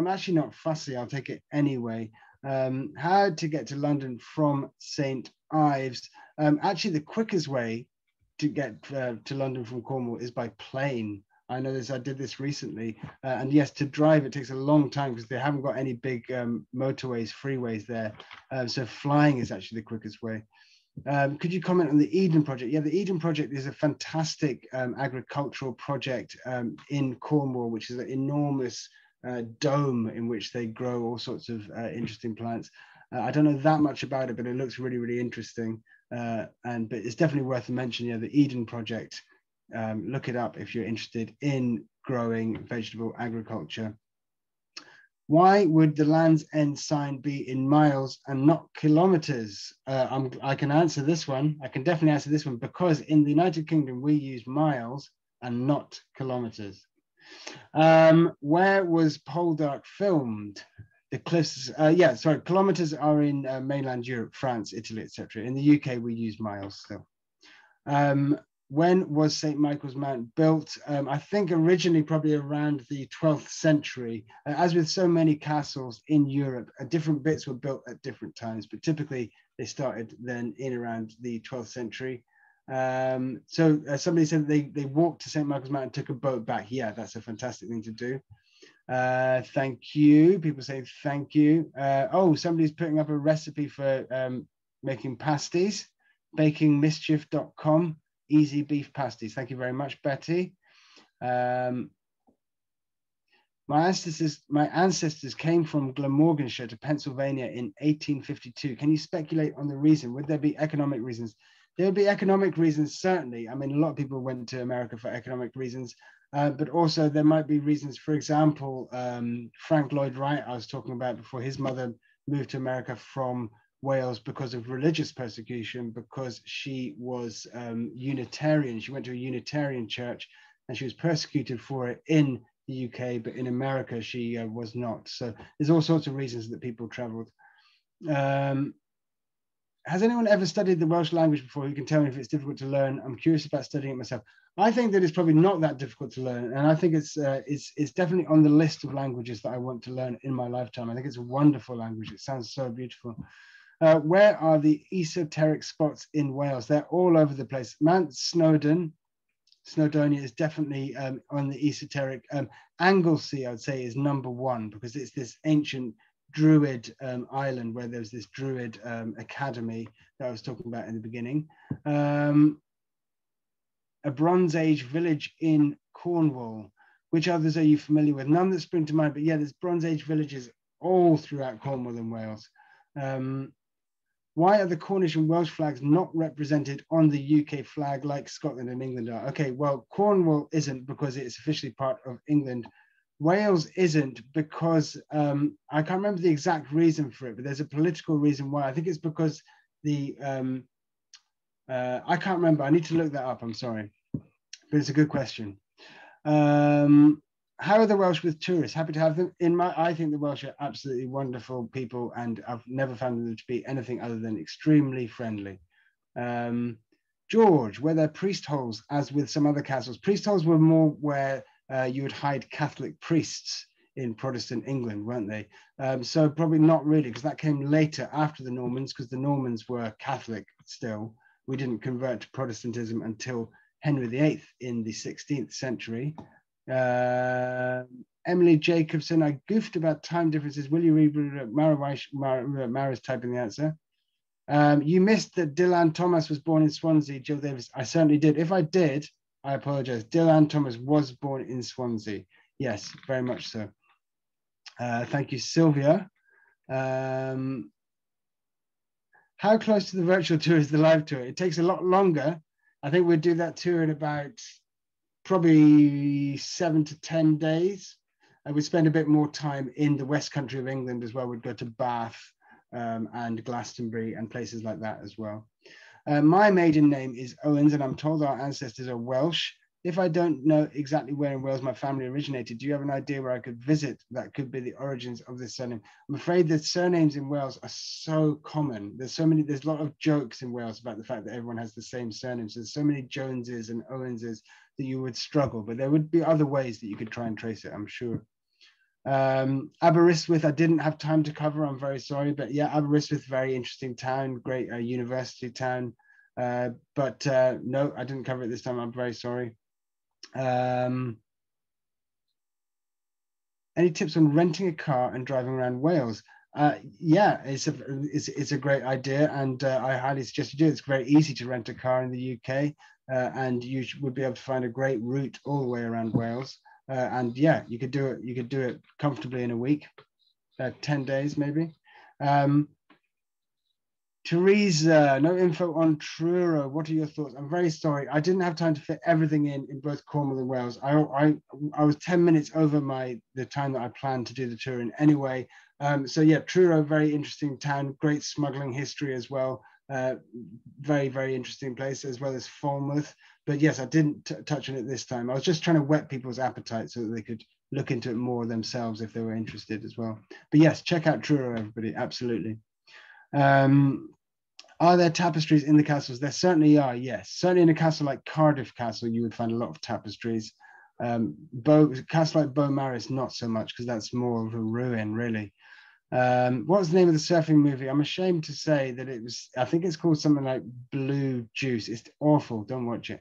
actually not fussy. I'll take it anyway. How to get to London from St. Ives? Actually, the quickest way to get to London from Cornwall is by plane. I know this, I did this recently. And yes, to drive, it takes a long time because they haven't got any big motorways, freeways there. So flying is actually the quickest way. Could you comment on the Eden Project? Yeah, the Eden Project is a fantastic agricultural project in Cornwall, which is an enormous dome in which they grow all sorts of interesting plants. I don't know that much about it, but it looks really, really interesting. But it's definitely worth a mention. Yeah, the Eden Project. Look it up if you're interested in growing vegetable agriculture. Why would the Land's End sign be in miles and not kilometers? I can answer this one. I can definitely answer this one because in the United Kingdom, we use miles and not kilometers. Where was Poldark filmed? The cliffs, yeah, sorry, kilometers are in mainland Europe, France, Italy, etc. In the UK, we use miles still. When was St. Michael's Mount built? I think originally probably around the 12th century. As with so many castles in Europe, different bits were built at different times, but typically they started then in around the 12th century. So somebody said they walked to St. Michael's Mount and took a boat back. Yeah, that's a fantastic thing to do. Thank you. People say thank you. Oh, somebody's putting up a recipe for making pasties, bakingmischief.com. Easy beef pasties. Thank you very much, Betty. My My ancestors came from Glamorganshire to Pennsylvania in 1852. Can you speculate on the reason? Would there be economic reasons? There would be economic reasons, certainly. I mean, a lot of people went to America for economic reasons, but also there might be reasons. For example, Frank Lloyd Wright, I was talking about before, his mother moved to America from Wales because of religious persecution, because she was Unitarian. She went to a Unitarian church and she was persecuted for it in the UK, but in America she was not. So there's all sorts of reasons that people traveled. Has anyone ever studied the Welsh language before? Who can tell me if it's difficult to learn? I'm curious about studying it myself. I think that it's probably not that difficult to learn, and I think it's definitely on the list of languages that I want to learn in my lifetime. I think it's a wonderful language. It sounds so beautiful. Where are the esoteric spots in Wales? They're all over the place. Mount Snowdon, Snowdonia is definitely on the esoteric. Anglesey, I would say, is #1 because it's this ancient Druid island where there's this Druid academy that I was talking about in the beginning. A Bronze Age village in Cornwall. Which others are you familiar with? None that spring to mind, but yeah, there's Bronze Age villages all throughout Cornwall and Wales. Why are the Cornish and Welsh flags not represented on the UK flag like Scotland and England are? Okay, well, Cornwall isn't because it's officially part of England. Wales isn't because I can't remember the exact reason for it, but there's a political reason why. I think it's because the, I can't remember. I need to look that up. I'm sorry, but it's a good question. How are the Welsh with tourists? Happy to have them. I think the Welsh are absolutely wonderful people, and I've never found them to be anything other than extremely friendly. George, were there priest holes as with some other castles? Priest holes were more where you would hide Catholic priests in Protestant England, weren't they? So probably not really, because that came later after the Normans, because the Normans were Catholic still. We didn't convert to Protestantism until Henry VIII in the 16th century. Emily Jacobson, I goofed about time differences. Will you read Mara's typing the answer? You missed that Dylan Thomas was born in Swansea, Jill Davis. I certainly did. If I did, I apologize. Dylan Thomas was born in Swansea. Yes, very much so. Thank you, Sylvia. How close to the virtual tour is the live tour? It takes a lot longer. I think we'd do that tour in about probably 7 to 10 days. And we'd spend a bit more time in the West Country of England as well. We'd go to Bath and Glastonbury and places like that as well. My maiden name is Owens, and I'm told our ancestors are Welsh. If I don't know exactly where in Wales my family originated, do you have an idea where I could visit that could be the origins of this surname? I'm afraid that surnames in Wales are so common. There's a lot of jokes in Wales about the fact that everyone has the same surnames. There's so many Joneses and Owenses that you would struggle, but there would be other ways that you could try and trace it, I'm sure. Aberystwyth, I didn't have time to cover, I'm very sorry, but yeah, Aberystwyth, very interesting town, great university town, but no, I didn't cover it this time, I'm very sorry. Any tips on renting a car and driving around Wales? Yeah, it's a great idea, and I highly suggest you do. It's very easy to rent a car in the UK, and you would be able to find a great route all the way around Wales. And yeah, you could do it. You could do it comfortably in a week, 10 days maybe. Teresa, no info on Truro. What are your thoughts? I'm very sorry. I didn't have time to fit everything in both Cornwall and Wales. I was 10 minutes over the time that I planned to do the tour in anyway. So yeah, Truro, very interesting town, great smuggling history as well. Very, very interesting place, as well as Falmouth. But yes, I didn't touch on it this time. I was just trying to whet people's appetite so that they could look into it more themselves if they were interested as well. But yes, check out Truro, everybody, absolutely. Are there tapestries in the castles? There certainly are, yes. Certainly in a castle like Cardiff Castle, you would find a lot of tapestries. Castle like Beaumaris, not so much, because that's more of a ruin, really. What was the name of the surfing movie? I'm ashamed to say that it was, I think it's called something like Blue Juice. It's awful, don't watch it.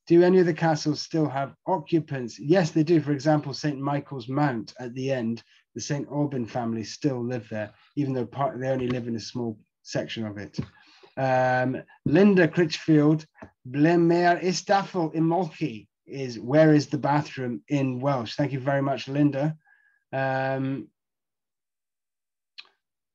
Do any of the castles still have occupants? Yes, they do. For example, St. Michael's Mount at the end, the St. Aubyn family still live there, even though they only live in a small section of it. Linda Critchfield, Ble Mae'r Istaffel Imolchi is, where is the bathroom in Welsh? Thank you very much, Linda.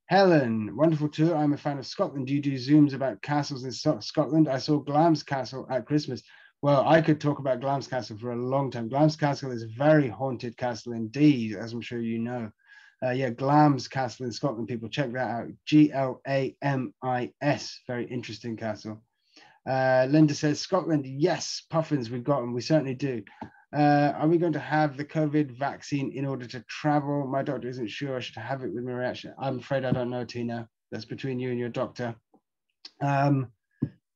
Helen, wonderful tour. I'm a fan of Scotland. Do you do Zooms about castles in Scotland? I saw Glamis Castle at Christmas. Well, I could talk about Glamis Castle for a long time. Glamis Castle is a very haunted castle indeed, as I'm sure you know. Yeah, Glamis Castle in Scotland, people check that out. Glamis, very interesting castle. Linda says, Scotland, yes, puffins, we've got them, we certainly do. Are we going to have the COVID vaccine in order to travel? My doctor isn't sure I should have it with my reaction. I'm afraid I don't know, Tina. That's between you and your doctor.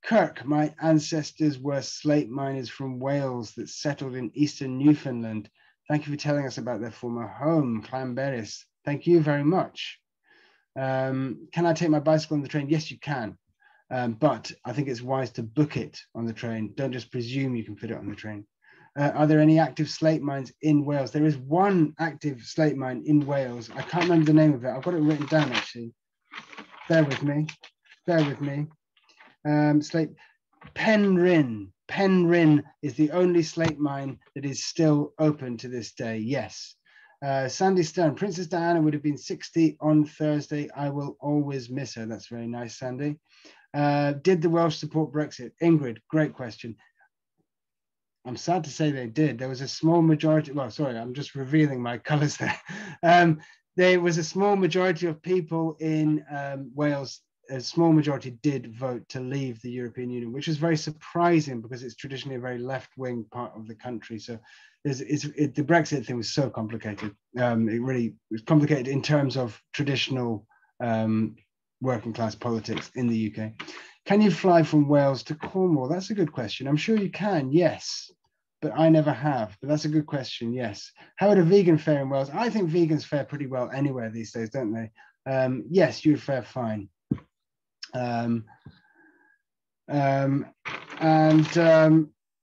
Kirk, my ancestors were slate miners from Wales that settled in eastern Newfoundland. Thank you for telling us about their former home, Llanberis. Thank you very much. Can I take my bicycle on the train? Yes, you can. But I think it's wise to book it on the train. Don't just presume you can fit it on the train. Are there any active slate mines in Wales? There is one active slate mine in Wales. I can't remember the name of it. I've got it written down, actually. Bear with me. Bear with me. Slate Penryn. Penryn is the only slate mine that is still open to this day. Yes. Sandy Stone. Princess Diana would have been 60 on Thursday. I will always miss her. That's very nice, Sandy. Did the Welsh support Brexit? Ingrid, great question. I'm sad to say they did. There was a small majority. Well, sorry, I'm just revealing my colours there. There was a small majority of people in Wales. A small majority did vote to leave the European Union, which is very surprising because it's traditionally a very left-wing part of the country. So the Brexit thing was so complicated. It really was complicated in terms of traditional working class politics in the UK. Can you fly from Wales to Cornwall? That's a good question. I'm sure you can, yes, but I never have. But that's a good question, yes. How would a vegan fare in Wales? I think vegans fare pretty well anywhere these days, don't they? Yes, you fare fine.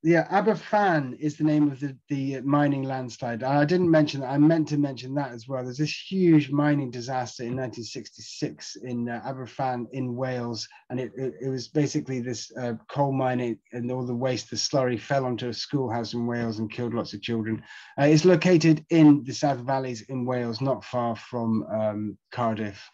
Yeah, Aberfan is the name of the mining landslide. I didn't mention that. I meant to mention that as well. There's this huge mining disaster in 1966 in Aberfan in Wales, and it was basically this coal mining, and all the waste, the slurry, fell onto a schoolhouse in Wales and killed lots of children. It's located in the South Valleys in Wales, not far from Cardiff.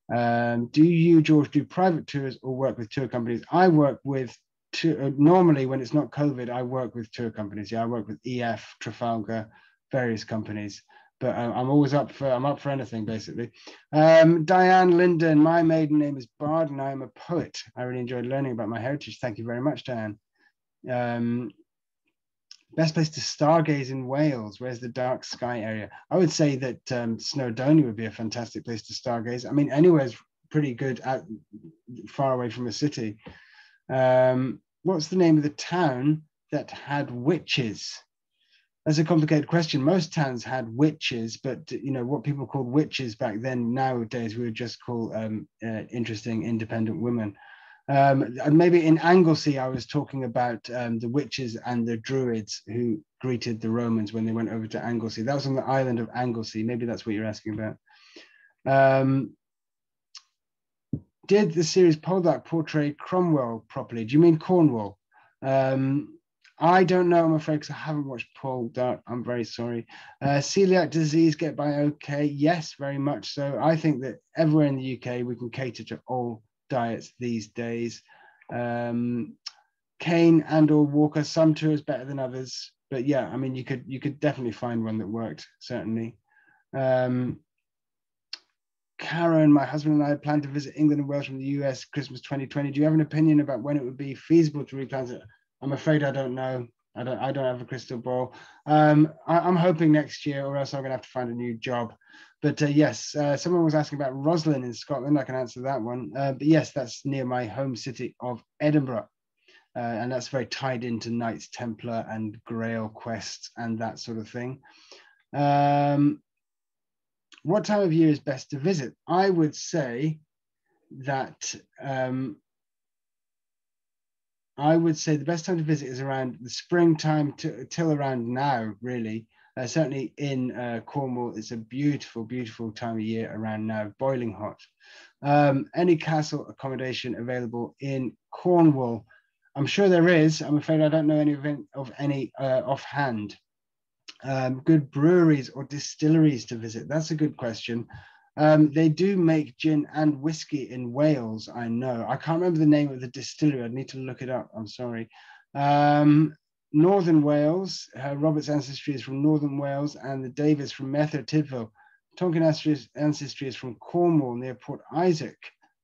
Do you, George, do private tours or work with tour companies? I work with normally when it's not COVID, I work with tour companies. Yeah, I work with EF, Trafalgar, various companies. But I'm always up for anything basically. Diane Linden, my maiden name is Bard and I am a poet. I really enjoyed learning about my heritage. Thank you very much, Diane. Best place to stargaze in Wales. Where's the dark sky area? I would say that Snowdonia would be a fantastic place to stargaze. I mean, anywhere's pretty good far away from a city. What's the name of the town that had witches? That's a complicated question. Most towns had witches, but you know what people called witches back then, nowadays we would just call interesting independent women. Maybe in Anglesey, I was talking about the witches and the druids who greeted the Romans when they went over to Anglesey. That was on the island of Anglesey. Maybe that's what you're asking about. Did the series Poldark portray Cromwell properly? Do you mean Cornwall? I don't know, I'm afraid, because I haven't watched Poldark. I'm very sorry. Celiac disease get by okay? Yes, very much so. I think that everywhere in the UK, we can cater to all diets these days. Cane and or Walker, some tours better than others, but yeah, I mean, you could definitely find one that worked, certainly. Karen, my husband and I plan to visit England and Wales from the US Christmas 2020. Do you have an opinion about when it would be feasible to replan it? I'm afraid I don't know. I don't have a crystal ball. I'm hoping next year, or else I'm going to have to find a new job. But yes, someone was asking about Roslin in Scotland. I can answer that one. But yes, that's near my home city of Edinburgh. And that's very tied into Knights Templar and Grail quests and that sort of thing. What time of year is best to visit? I would say that the best time to visit is around the springtime till around now, really. Certainly in Cornwall, it's a beautiful, beautiful time of year around now, boiling hot. Any castle accommodation available in Cornwall? I'm sure there is. I'm afraid I don't know any of any offhand. Good breweries or distilleries to visit? That's a good question. They do make gin and whiskey in Wales, I know. I can't remember the name of the distillery. I'd need to look it up. I'm sorry. Northern Wales, Robert's ancestry is from Northern Wales, and the Davis from Merthyr Tydfil. Tonkin ancestry is from Cornwall near Port Isaac.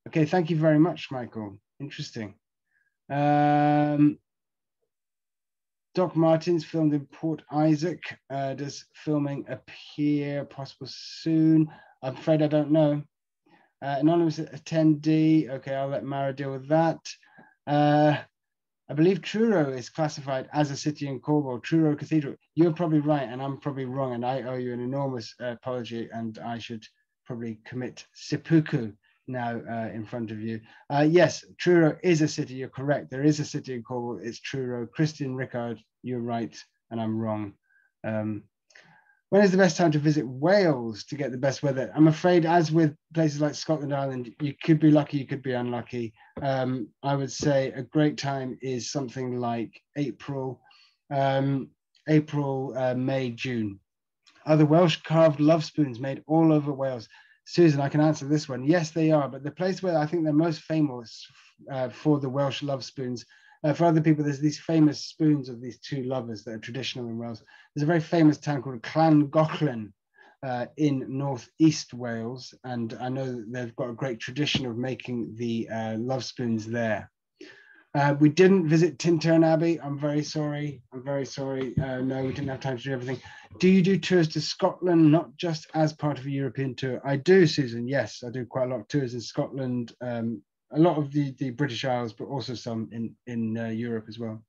Okay, thank you very much, Michael. Interesting. Doc Martens filmed in Port Isaac. Does filming appear possible soon? I'm afraid I don't know. Anonymous attendee. Okay, I'll let Mara deal with that. I believe Truro is classified as a city in Cornwall. Truro Cathedral. You're probably right, and I'm probably wrong, and I owe you an enormous apology, and I should probably commit seppuku now in front of you. Yes, Truro is a city. You're correct. There is a city in Cornwall. It's Truro. Christian Rickard, you're right, and I'm wrong. When is the best time to visit Wales to get the best weather? I'm afraid, as with places like Scotland, Ireland, you could be lucky, you could be unlucky. I would say a great time is something like April, May, June. Are the Welsh carved love spoons made all over Wales? Susan, I can answer this one. Yes, they are. But the place where I think they're most famous for the Welsh love spoons, for other people, there's these famous spoons of these two lovers that are traditional in Wales. There's a very famous town called Llangollen in northeast Wales. And I know that they've got a great tradition of making the love spoons there. We didn't visit Tintern Abbey. I'm very sorry. I'm very sorry. No, we didn't have time to do everything. Do you do tours to Scotland, not just as part of a European tour? I do, Susan. Yes, I do quite a lot of tours in Scotland, a lot of the British Isles, but also some in Europe as well.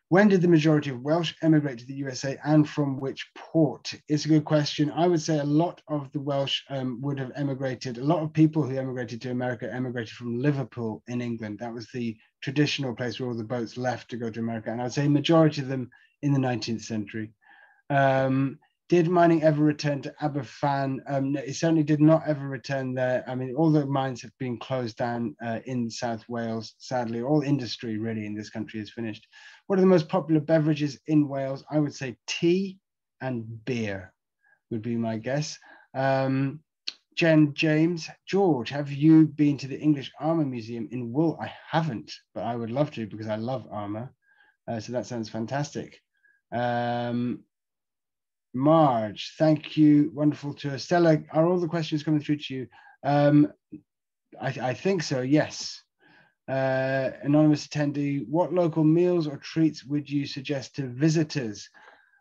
When did the majority of Welsh emigrate to the USA and from which port? It's a good question. I would say a lot of the Welsh would have emigrated. A lot of people who emigrated to America emigrated from Liverpool in England. That was the traditional place where all the boats left to go to America. And I'd say majority of them in the 19th century. Did mining ever return to Aberfan? It certainly did not ever return there. I mean, all the mines have been closed down in South Wales. Sadly, all industry really in this country is finished. What are the most popular beverages in Wales? I would say tea and beer would be my guess. Jen James, George, have you been to the English Armour Museum in Wool? I haven't, but I would love to because I love armour. So that sounds fantastic. Marge, thank you. Wonderful tour. Stella, are all the questions coming through to you? I think so, yes. Anonymous attendee, what local meals or treats would you suggest to visitors?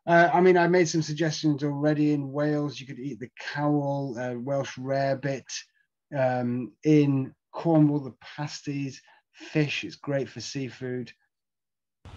I mean, I made some suggestions already. In Wales, you could eat the CAWL, Welsh rarebit. In Cornwall, the pasties, fish, it's great for seafood.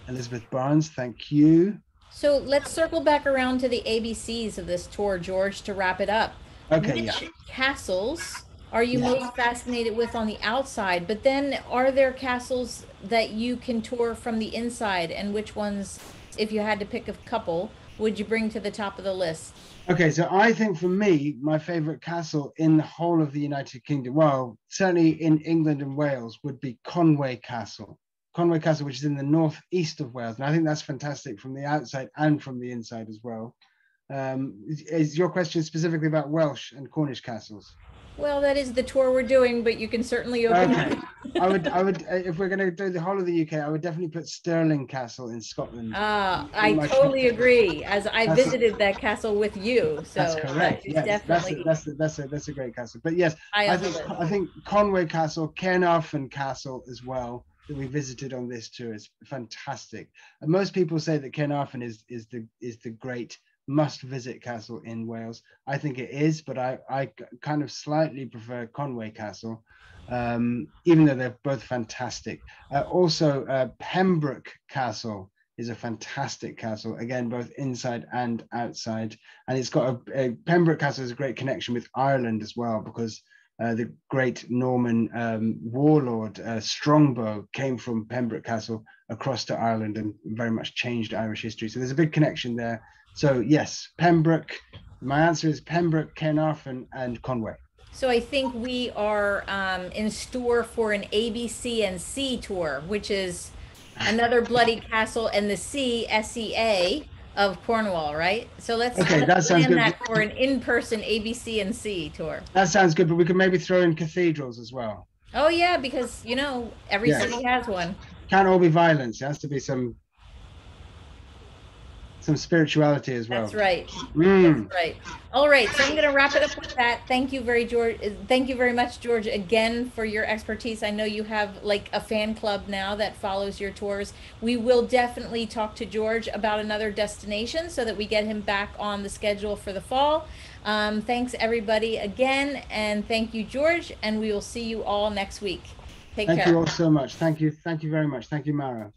Elizabeth Barnes, thank you. So let's circle back around to the ABCs of this tour, George, to wrap it up. Okay, Which yeah. castles are you most fascinated with on the outside? But then are there castles that you can tour from the inside? And which ones, if you had to pick a couple, would you bring to the top of the list? Okay, so I think for me, my favorite castle in the whole of the United Kingdom, well, certainly in England and Wales, would be Conway Castle. Conway Castle, which is in the northeast of Wales. And I think that's fantastic from the outside and from the inside as well. Is your question specifically about Welsh and Cornish castles? Well, that is the tour we're doing, but you can certainly open Okay. up. I would, if we're going to do the whole of the UK, I would definitely put Stirling Castle in Scotland. I totally agree, as I visited that castle with you. That's So correct. it's Yes, definitely that's a great castle. But yes, high on the I list. think Conway Castle, Caernarfon Castle as well, that we visited on this tour is fantastic. And most people say that Caernarfon is the great must-visit castle in Wales. I think it is, but I kind of slightly prefer Conway Castle, even though they're both fantastic. Also, Pembroke Castle is a fantastic castle, again, both inside and outside. And it's got Pembroke Castle has a great connection with Ireland as well, because the great Norman warlord Strongbow came from Pembroke Castle across to Ireland and very much changed Irish history. So there's a big connection there. So yes, Pembroke. My answer is Pembroke, Caernarfon, and Conway. So I think we are in store for an ABC and C tour, which is another bloody castle and the C, SEA. of Cornwall, right? So let's Okay, that sounds plan good. that for an in-person A, B, C, and C tour. That sounds good, but we can maybe throw in cathedrals as well. Oh yeah, because you know every Yes. city has one. Can't all be violence. There has to be some spirituality as well. That's right. Mm. That's right. All right, so I'm going to wrap it up with that. Thank you Thank you very much, George, again for your expertise. I know you have like a fan club now that follows your tours. We will definitely talk to George about another destination so that we get him back on the schedule for the fall. Thanks everybody again, and thank you, George, and we will see you all next week. Take care. Thank you all so much. Thank you. Thank you very much. Thank you, Mara.